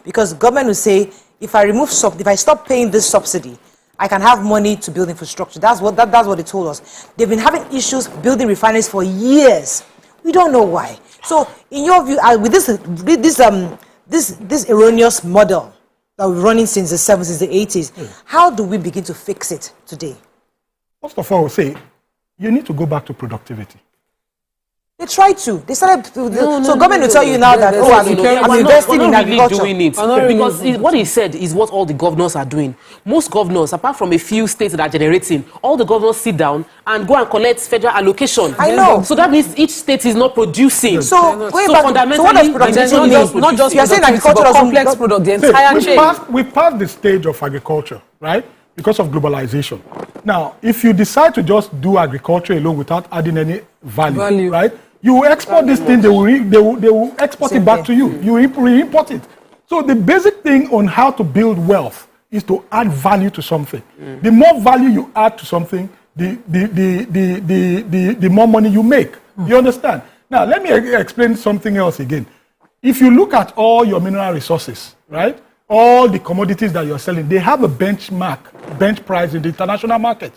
Because government will say, if I stop paying this subsidy, I can have money to build infrastructure. That's what they told us. They've been having issues building refineries for years. We don't know why. So, in your view, with this erroneous model that we're running since the 70s, the 80s, how do we begin to fix it today? First of all, I would say you need to go back to productivity. They tried to. They started. Government will tell you now that I'm investing in agriculture. Doing it because what he said is what all the governors are doing. Most governors, apart from a few states that are generating, all the governors sit down and go and collect federal allocation. I know. So that means each state is not producing. So fundamentally, what does productivity mean? Not just you're saying agriculture but complex product, the entire chain. We passed the stage of agriculture, right? Because of globalization. Now, if you decide to just do agriculture alone without adding any value. Right? You export this thing, they will export it back to you. You re-import it. So the basic thing on how to build wealth is to add value to something. The more value you add to something, the more money you make. You understand? Now, let me explain something else again. If you look at all your mineral resources, right? All the commodities that you're selling, they have a bench price in the international market.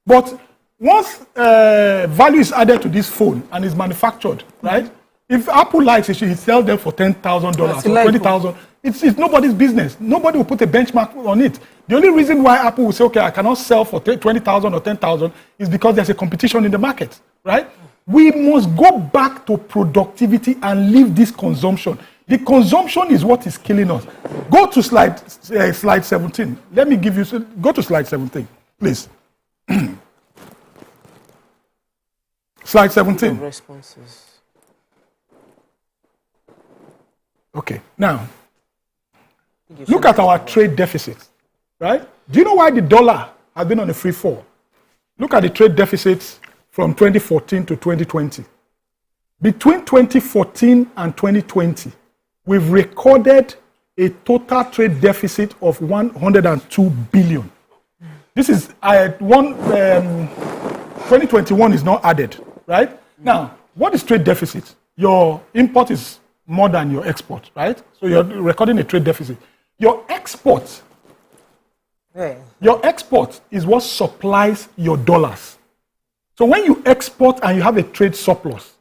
But once value is added to this phone and is manufactured, right? If Apple likes it, it sells them for $10,000 or $20,000. It's nobody's business. Nobody will put a benchmark on it. The only reason why Apple will say, okay, I cannot sell for $20,000 or $10,000 is because there's a competition in the market, right? We must go back to productivity and leave this consumption. The consumption is what is killing us. Go to slide 17. Let me give you, go to slide 17, please. Slide 17. Responses. Okay, now, look at our trade deficit, right? Do you know why the dollar has been on a free fall? Look at the trade deficits from 2014 to 2020. Between 2014 and 2020, we've recorded a total trade deficit of 102 billion. This is 2021 is not added, right? Now, what is trade deficit? Your import is more than your export, right? So you're recording a trade deficit. Your export is what supplies your dollars. So when you export and you have a trade surplus,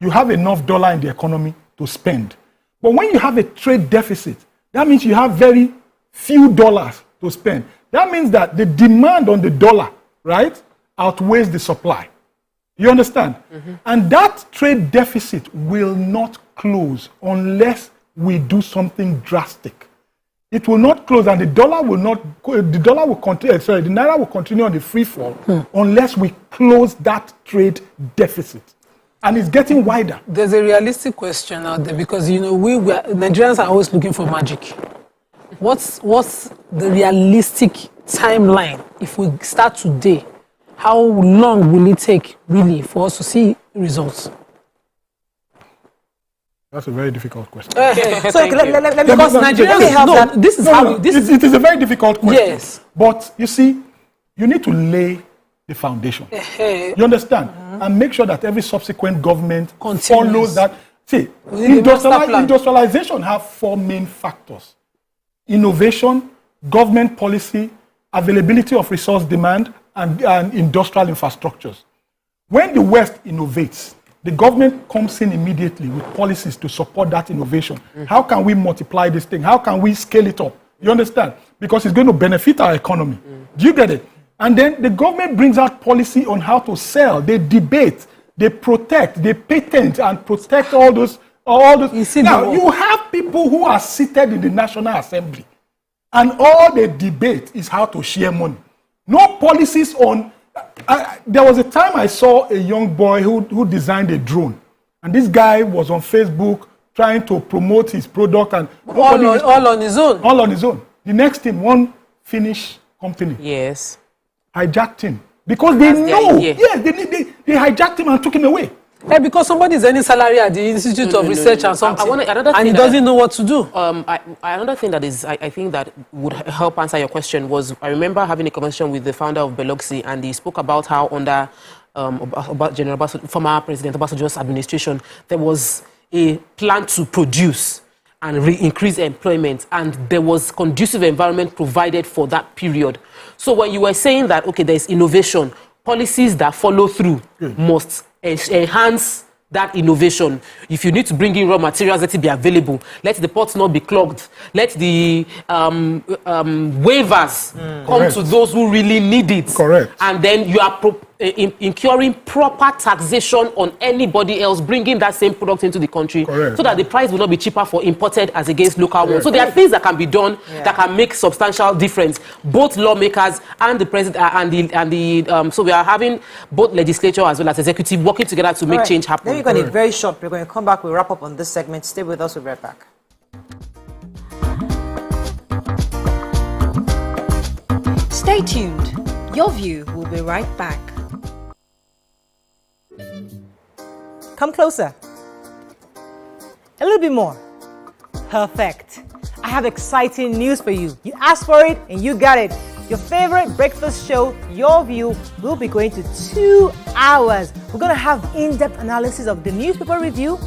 you have enough dollar in the economy to spend. But when you have a trade deficit, that means you have very few dollars to spend. That means that the demand on the dollar, right, outweighs the supply. You understand? And that trade deficit will not close unless we do something drastic. It will not close, and the naira will continue on the free fall unless we close that trade deficit. And it's getting wider. There's a realistic question out there because, Nigerians are always looking for magic. What's the realistic timeline if we start today? How long will it take, really, for us to see results? That's a very difficult question. So let me because Nigerians help that. This is how it is a very difficult question. Yes. But you see, you need to lay the foundation. You understand? And make sure that every subsequent government follows that. See, industrialization have 4 main factors: innovation, government policy, availability of resource demand, and industrial infrastructures. When the West innovates, the government comes in immediately with policies to support that innovation. How can we multiply this thing? How can we scale it up? You understand? Because it's going to benefit our economy. Do you get it? And then the government brings out policy on how to sell. They debate, they protect, they patent and protect all those. Now, you have people who are seated in the National Assembly, and all they debate is how to share money. No policies on... there was a time I saw a young boy who designed a drone. And this guy was on Facebook trying to promote his product. And all on his own? All on his own. The next thing, one Finnish company. Yes. Hijacked him. Because they know. Yes, they hijacked him and took him away. Yeah, because somebody is earning salary at the Institute of Research and something, and he doesn't know what to do. Another thing that is, I think that would help answer your question was, I remember having a conversation with the founder of Biloxi, and he spoke about how under former President Obasanjo's administration, there was a plan to produce and increase employment, and there was conducive environment provided for that period. So when you were saying that, okay, there's innovation, policies that follow through must enhance that innovation. If you need to bring in raw materials, let it be available. Let the ports not be clogged. Let the waivers come to those who really need it. Correct. And then you are incurring proper taxation on anybody else bringing that same product into the country. Correct. So that the price will not be cheaper for imported as against local ones. So there are things that can be done that can make substantial difference. Both lawmakers and the president so we are having both legislature as well as executive working together to make change happen. Then we're going to be very short. We're going to come back. We'll wrap up on this segment. Stay with us. We'll be right back. Stay tuned. Your View will be right back. Come closer. A little bit more. Perfect. I have exciting news for you. You asked for it and you got it. Your favorite breakfast show, Your View, will be going to 2 hours. We're going to have in-depth analysis of the newspaper review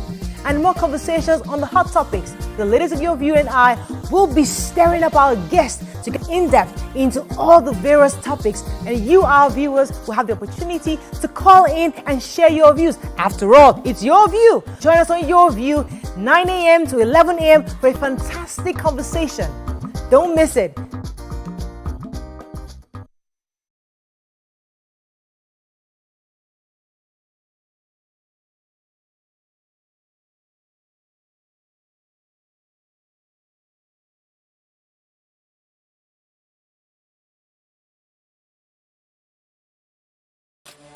and more conversations on the hot topics. The ladies of Your View and I will be stirring up our guests to get in-depth into all the various topics, and you, our viewers, will have the opportunity to call in and share your views. After all, it's Your View. Join us on Your View, 9 a.m. to 11 a.m. for a fantastic conversation. Don't miss it.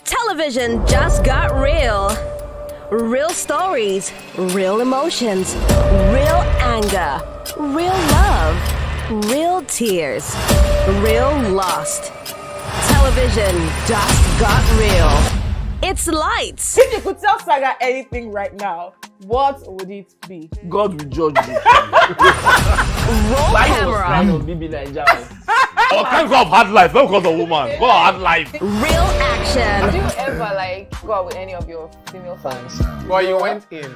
Television just got real. Real stories, real emotions, real anger, real love, real tears, real lost. Television just got real. It's lights. If you could tell Saga anything right now, what would it be? God will judge you. Roll camera. Oh, thank God of hard life, not because of woman. God of hard life. Real action. Do you ever like go out with any of your female fans? Well, you went in.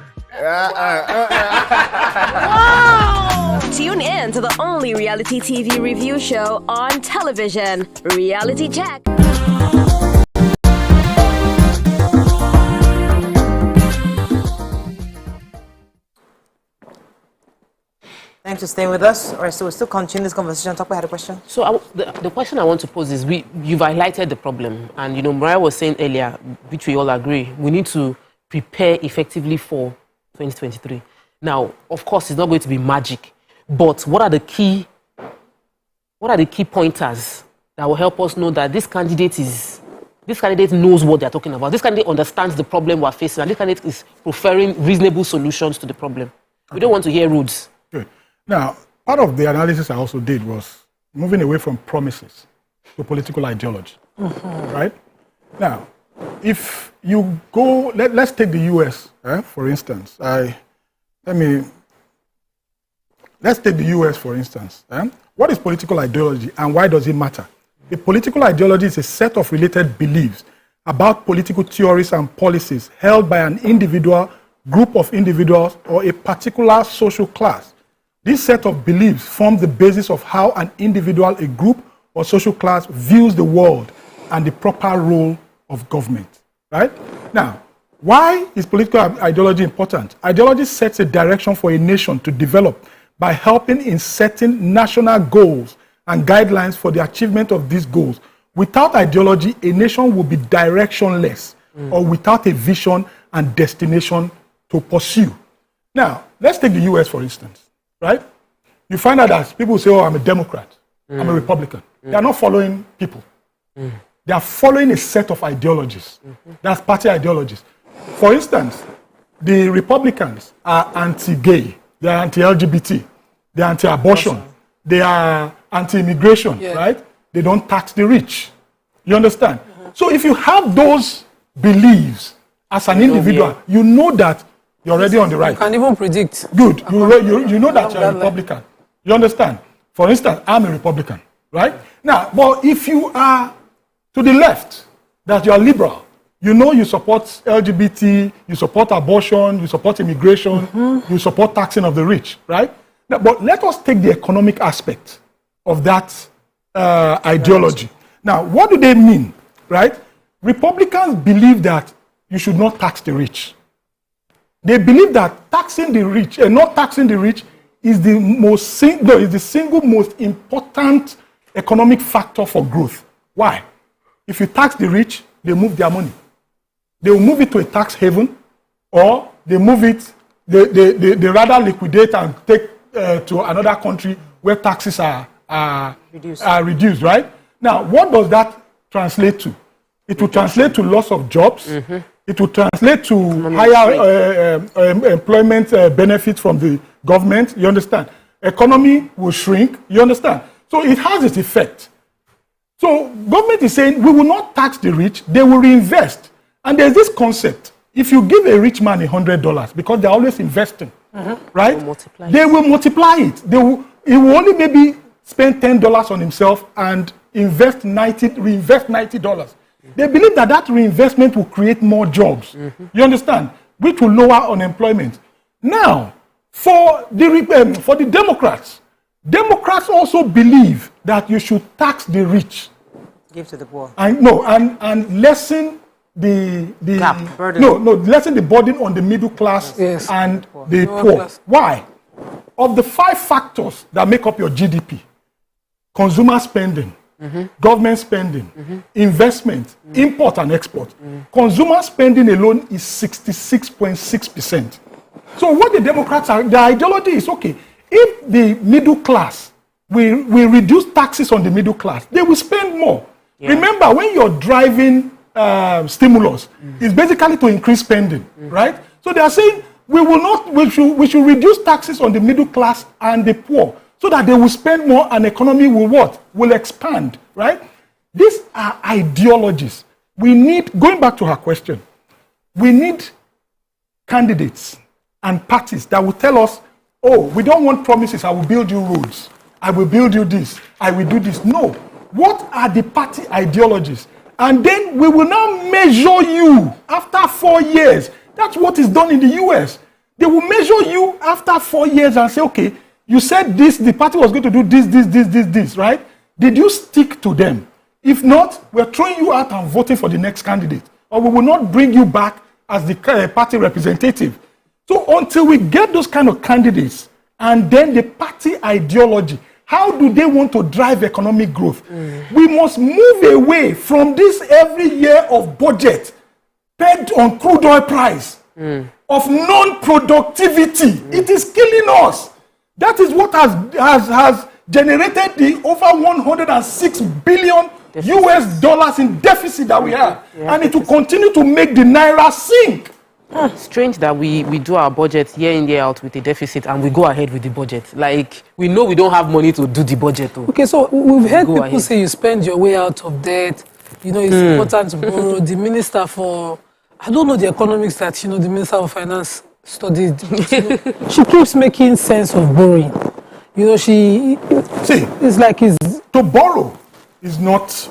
Tune in to the only reality TV review show on television, Reality Check. Thanks for staying with us. All right, so we'll still continue this conversation. Talk about the question. So the question I want to pose is, you've highlighted the problem, and Mariah was saying earlier, which we all agree, we need to prepare effectively for 2023. Now, of course, it's not going to be magic, but what are the key pointers that will help us know that this candidate knows what they're talking about? This candidate understands the problem we're facing, and this candidate is preferring reasonable solutions to the problem. We don't want to hear rules. Good. Now, part of the analysis I also did was moving away from promises to political ideology, right? Now, if you go, let's take the US, for instance. Let's take the US, for instance. What is political ideology and why does it matter? A political ideology is a set of related beliefs about political theories and policies held by an individual, group of individuals, or a particular social class. This set of beliefs form the basis of how an individual, a group, or social class views the world and the proper role of government, right? Now, why is political ideology important? Ideology sets a direction for a nation to develop by helping in setting national goals and guidelines for the achievement of these goals. Without ideology, a nation will be directionless or without a vision and destination to pursue. Now, let's take the US, for instance. Right? You find out that people say, oh, I'm a Democrat, I'm a Republican. They are not following people. They are following a set of ideologies. That's party ideologies. For instance, the Republicans are anti-gay, they are anti-LGBT, they are anti-abortion, they are anti-immigration, right? They don't tax the rich. You understand? So if you have those beliefs as an individual, you know that you're already on the right. You can even predict. Good. You know that you're a Republican. You understand? For instance, I'm a Republican, right? Now, but if you are to the left, that you're liberal, you know you support LGBT, you support abortion, you support immigration, you support taxing of the rich, right? Now, but let us take the economic aspect of that ideology. Now, what do they mean, right? Republicans believe that you should not tax the rich. They believe that taxing the rich and not taxing the rich is the single most important economic factor for growth. Why? If you tax the rich, they move their money. They will move it to a tax haven, or they move it, they rather liquidate and take to another country where taxes are reduced, right? Now, what does that translate to? It will translate to loss of jobs. It will translate to higher employment benefits from the government. You understand? Economy will shrink. You understand? So it has its effect. So government is saying we will not tax the rich, they will reinvest. And there's this concept. If you give a rich man $100, because they're always investing, right? They will multiply it. He will only maybe spend $10 on himself and reinvest $90. They believe that reinvestment will create more jobs. You understand? Which will lower unemployment. Now, for the Democrats also believe that you should tax the rich. Give to the poor. And lessen lessen the burden on the middle class and the poor. Why? Of the 5 factors that make up your GDP, consumer spending, government spending, investment, import and export. Consumer spending alone is 66.6%. So what the Democrats are, the ideology is, okay, if the middle class, we reduce taxes on the middle class, they will spend more. Remember, when you're driving stimulus, it's basically to increase spending, right? So they are saying, we should reduce taxes on the middle class and the poor, so that they will spend more and economy will what? Will expand, right? These are ideologies. We need, going back to her question, we need candidates and parties that will tell us, oh, we don't want promises, I will build you roads. I will build you this, I will do this. No. What are the party ideologies? And then we will now measure you after 4 years. That's what is done in the US. They will measure you after 4 years and say, okay, you said this, the party was going to do this, right? Did you stick to them? If not, we're throwing you out and voting for the next candidate. Or we will not bring you back as the party representative. So until we get those kind of candidates, and then the party ideology, how do they want to drive economic growth? We must move away from this every year of budget pegged on crude oil price, of non-productivity. It is killing us. That is what has generated the over 106 billion US dollars in deficit that we have. And it will continue to make the Naira sink. Strange that we do our budget year in, year out with a deficit and we go ahead with the budget. Like, we know we don't have money to do the budget. Okay, so we've heard people say you spend your way out of debt. You know, it's important to borrow. The minister for, I don't know the economics that, the minister of finance studied. She keeps making sense of borrowing. It's like to borrow is not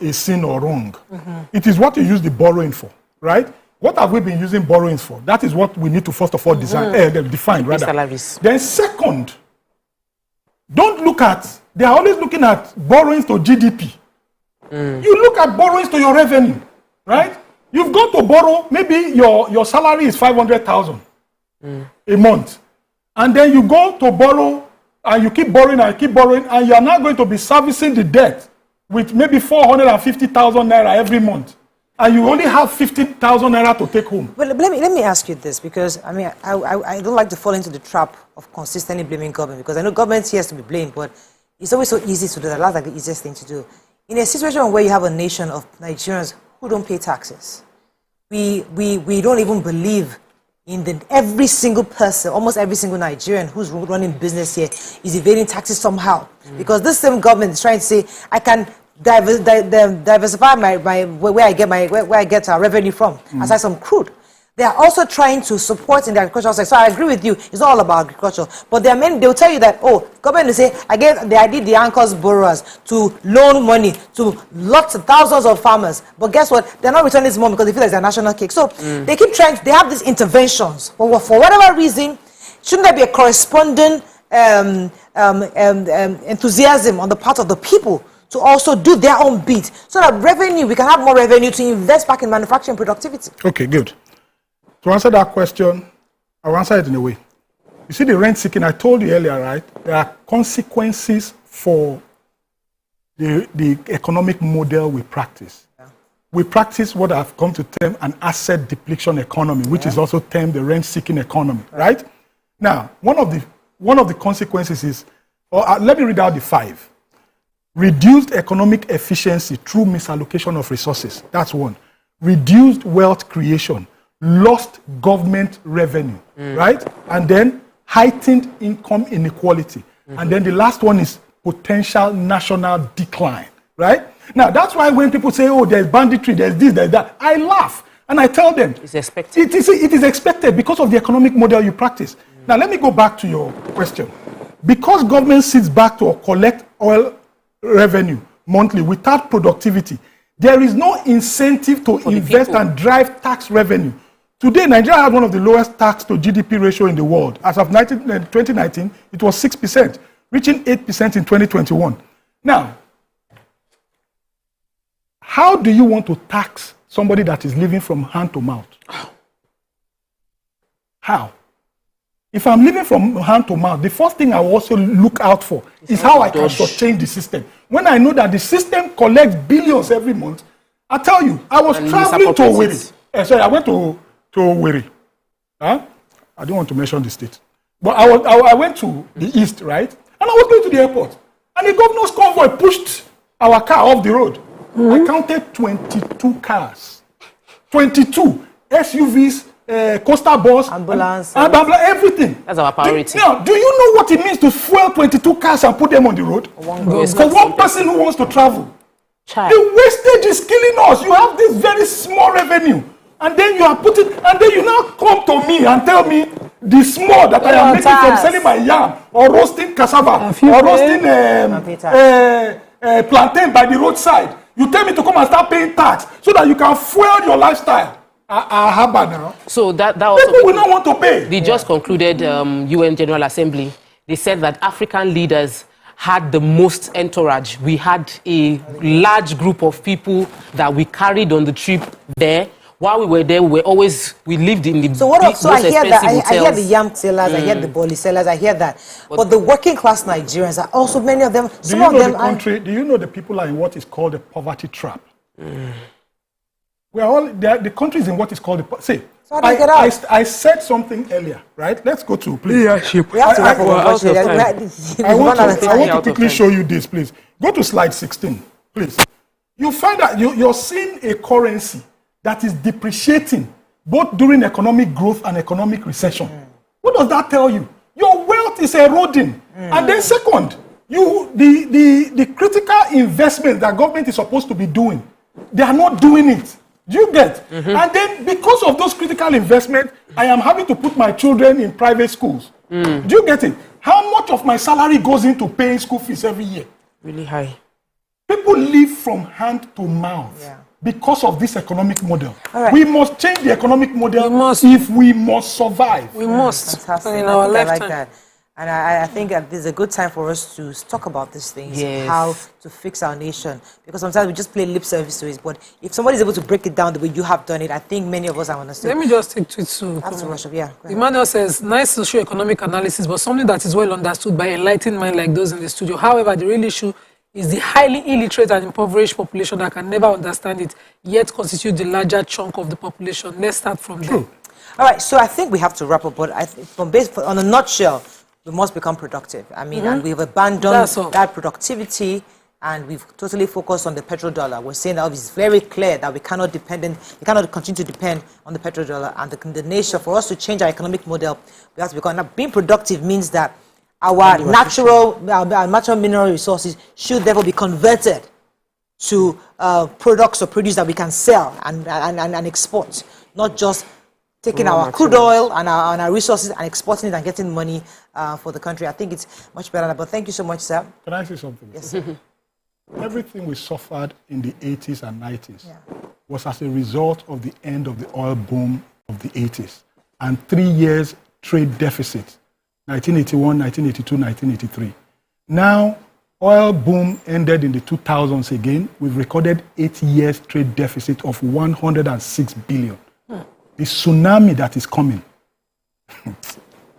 a sin or wrong. It is what you use the borrowing for, right? What have we been using borrowings for? That is what we need to first of all define, rather. Salaries. Then second, don't look at, they are always looking at borrowings to GDP. You look at borrowings to your revenue, right? You've got to borrow, maybe your salary is 500,000 a month. And then you go to borrow, and you keep borrowing, and you are now going to be servicing the debt with maybe 450,000 naira every month. And you only have 50,000 naira to take home. Well, let me ask you this, because I don't like to fall into the trap of consistently blaming government, because I know government here has to be blamed, but it's always so easy to do that. That's like the easiest thing to do. In a situation where you have a nation of Nigerians who don't pay taxes, we don't even believe in every single person, almost every single Nigerian who's running business here is evading taxes somehow. Because this same government is trying to say, I can diversify where I get our revenue from, aside some crude. They are also trying to support in the agricultural sector. So I agree with you, it's all about agriculture. But there are many, they'll tell you that, government will say, I did the anchors borrowers to loan money to lots of thousands of farmers. But guess what? They're not returning this money because they feel like it's a national cake. So they keep trying, they have these interventions. But for whatever reason, shouldn't there be a corresponding enthusiasm on the part of the people to also do their own bit, so that we can have more revenue to invest back in manufacturing productivity? Okay, good. To answer that question, I'll answer it in a way. You see the rent seeking, I told you earlier, right? There are consequences for the economic model we practice. Yeah. We practice what I've come to term an asset depletion economy, which is also termed the rent seeking economy, right? Now, one of the consequences is, let me read out the 5. Reduced economic efficiency through misallocation of resources. That's one. Reduced wealth creation. Lost government revenue, right? And then heightened income inequality. And then the last one is potential national decline, right? Now, that's why when people say, there's banditry, there's this, there's that, I laugh. And I tell them, it's expected. It is expected because of the economic model you practice. Now, let me go back to your question. Because government sits back to collect oil revenue monthly without productivity, there is no incentive to invest and drive tax revenue. Today, Nigeria has one of the lowest tax to GDP ratio in the world. As of 2019, it was 6%, reaching 8% in 2021. Now, how do you want to tax somebody that is living from hand to mouth? How? If I'm living from hand to mouth, the first thing I will also look out for is how I can change the system. When I know that the system collects billions every month, I tell you, I was traveling to Owerri. I went to Owerri. I don't want to mention the state. But I went to the east, right? And I was going to the airport. And the governor's convoy pushed our car off the road. I counted 22 cars. 22 SUVs, coastal bus, ambulance, everything. That's our priority. Now, do you know what it means to fuel 22 cars and put them on the road? For one person who wants to travel. The wastage is killing us. You have this very small revenue. And then you are putting, and then you now come to me and tell me the small that I am making from selling my yam or roasting cassava or roasting plantain by the roadside, you tell me to come and start paying tax so that you can fuel your lifestyle. Now. So that also people will not want to pay. They just concluded UN General Assembly. They said that African leaders had the most entourage. We had a large group of people that we carried on the trip there. While we were there, we lived in the So I hear that. I hear the yam sellers, I hear the boli sellers, I hear that. But the working class Nigerians are also many of them. Do you know the people are in what is called the poverty trap? We are all the country is in what is called the I said something earlier, right? Let's go to please. Leadership. We have to wrap up. I want to quickly show you this, please. Go to slide 16, please. You find that you're seeing a currency that is depreciating both during economic growth and economic recession. What does that tell you? Your wealth is eroding. And then second, the critical investment that government is supposed to be doing, they are not doing it. Do you get? And then because of those critical investments, I am having to put my children in private schools. Do you get it? How much of my salary goes into paying school fees every year? Really high. People live from hand to mouth because of this economic model. Right. We must change the economic model if we must survive. We must. Fantastic. In our lifetime. I like that. And I think that this is a good time for us to talk about these things, how to fix our nation. Because sometimes we just play lip service to it. But if somebody is able to break it down the way you have done it, I think many of us have understood. Let me just take to it too. That's to rush up. Yeah. Emmanuel says, nice socio-economic analysis, but something that is well understood by enlightened minds like those in the studio. However, the real issue is the highly illiterate and impoverished population that can never understand it, yet constitute the larger chunk of the population. Let's start from there. All right, so I think we have to wrap up, but on a nutshell, we must become productive. I mean, and we've abandoned that productivity, and we've totally focused on the petrodollar. We're saying that it's very clear that we cannot continue to depend on the petrodollar, and the nation, for us to change our economic model, we have to become. Now, being productive means that our natural mineral resources should therefore be converted to products or produce that we can sell and export, not just taking our crude oil and our resources and exporting it and getting money for the country. I think it's much better. But thank you so much, sir. Can I say something? Yes, sir. Everything we suffered in the 80s and 90s was as a result of the end of the oil boom of the 80s and 3 years trade deficit, 1981, 1982, 1983. Now, oil boom ended in the 2000s again. We've recorded 8 years trade deficit of 106 billion. The tsunami that is coming.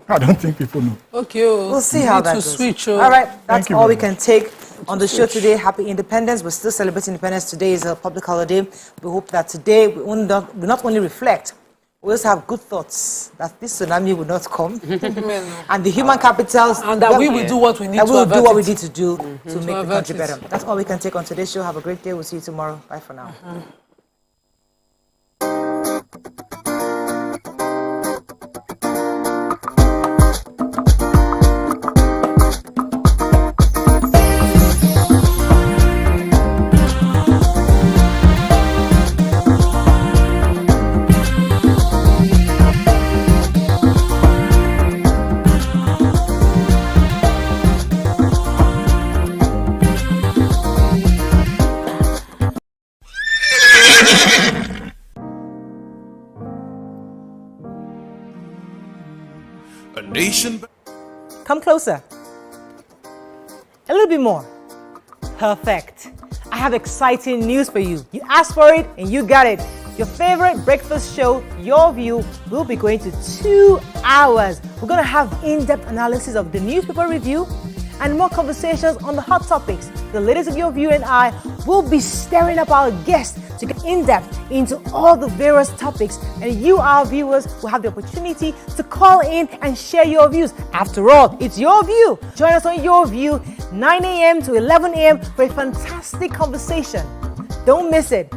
I don't think people know. Okay, we'll see how that goes. Switch, all right, that's all we can take on the show today. Happy Independence. We're still celebrating independence. Today is a public holiday. We hope that today we not only reflect, we also have good thoughts that this tsunami will not come, and the human capitals, and that we will do what we need to do what we need to do to make the avert country better. That's all we can take on today's show. Have a great day. We'll see you tomorrow. Bye for now. Come closer. A little bit more. Perfect. I have exciting news for you. You asked for it and you got it. Your favorite breakfast show, Your View, will be going to 2 hours. We're going to have in-depth analysis of the newspaper review and more conversations on the hot topics. The ladies of Your View and I will be stirring up our guests to get in-depth into all the various topics, and you, our viewers, will have the opportunity to call in and share your views. After all, it's your view. Join us on Your View, 9 a.m. to 11 a.m. for a fantastic conversation. Don't miss it.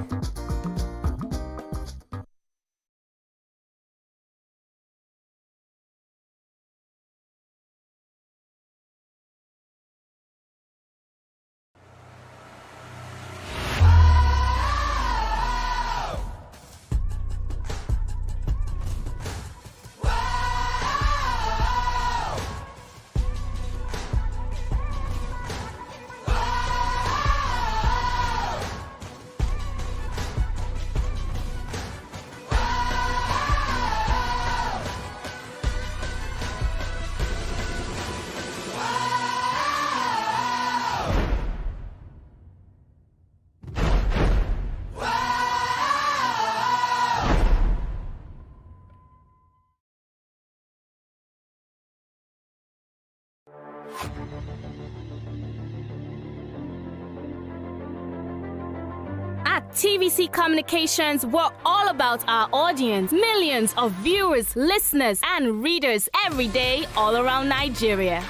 At TVC Communications, we're all about our audience. Millions of viewers, listeners, and readers every day all around Nigeria.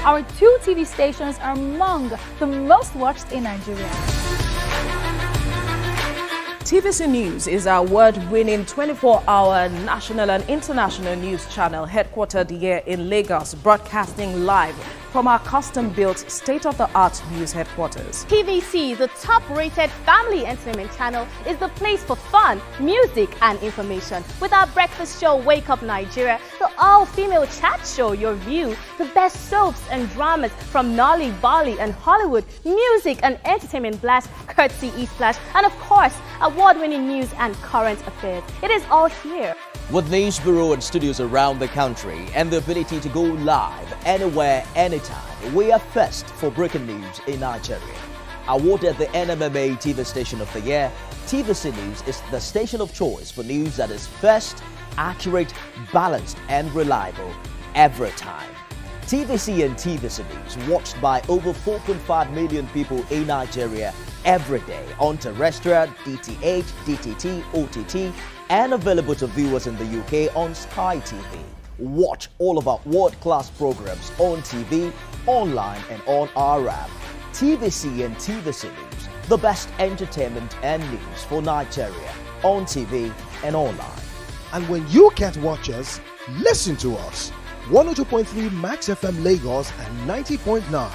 Our 2 TV stations are among the most watched in Nigeria. TVC News is our award-winning 24-hour national and international news channel headquartered here in Lagos, broadcasting live from our custom-built state-of-the-art news headquarters. TVC, the top-rated family entertainment channel, is the place for fun, music, and information. With our breakfast show, Wake Up Nigeria, the all-female chat show, Your View, the best soaps and dramas from Nolly, Bali, and Hollywood, music and entertainment blast, courtesy eSplash, and of course, award-winning news and current affairs. It is all here. With news bureau and studios around the country and the ability to go live anywhere, anytime, we are first for breaking news in Nigeria. Awarded the NMMA TV Station of the Year, TVC News is the station of choice for news that is first, accurate, balanced, and reliable every time. TVC and TVC News watched by over 4.5 million people in Nigeria every day on terrestrial, DTH, DTT, OTT, and available to viewers in the UK on Sky TV. Watch all of our world-class programs on TV, online, and on our app. TVC and TVC News, the best entertainment and news for Nigeria on TV and online. And when you can't watch us, listen to us. 102.3 Max FM Lagos and 90.9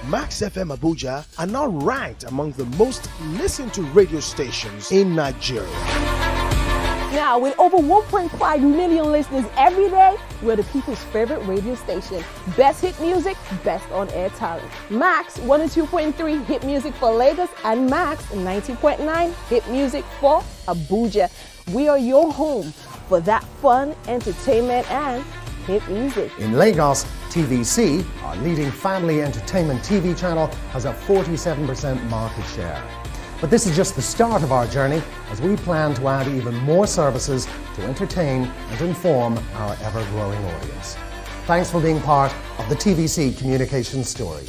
Max FM Abuja are now ranked among the most listened to radio stations in Nigeria. Now, with over 1.5 million listeners every day, we're the people's favorite radio station. Best hit music, best on-air talent. Max 102.3 hit music for Lagos and Max 90.9 hit music for Abuja. We are your home for that fun, entertainment, and hit music. In Lagos, TVC, our leading family entertainment TV channel, has a 47% market share. But this is just the start of our journey as we plan to add even more services to entertain and inform our ever-growing audience. Thanks for being part of the TVC Communications story.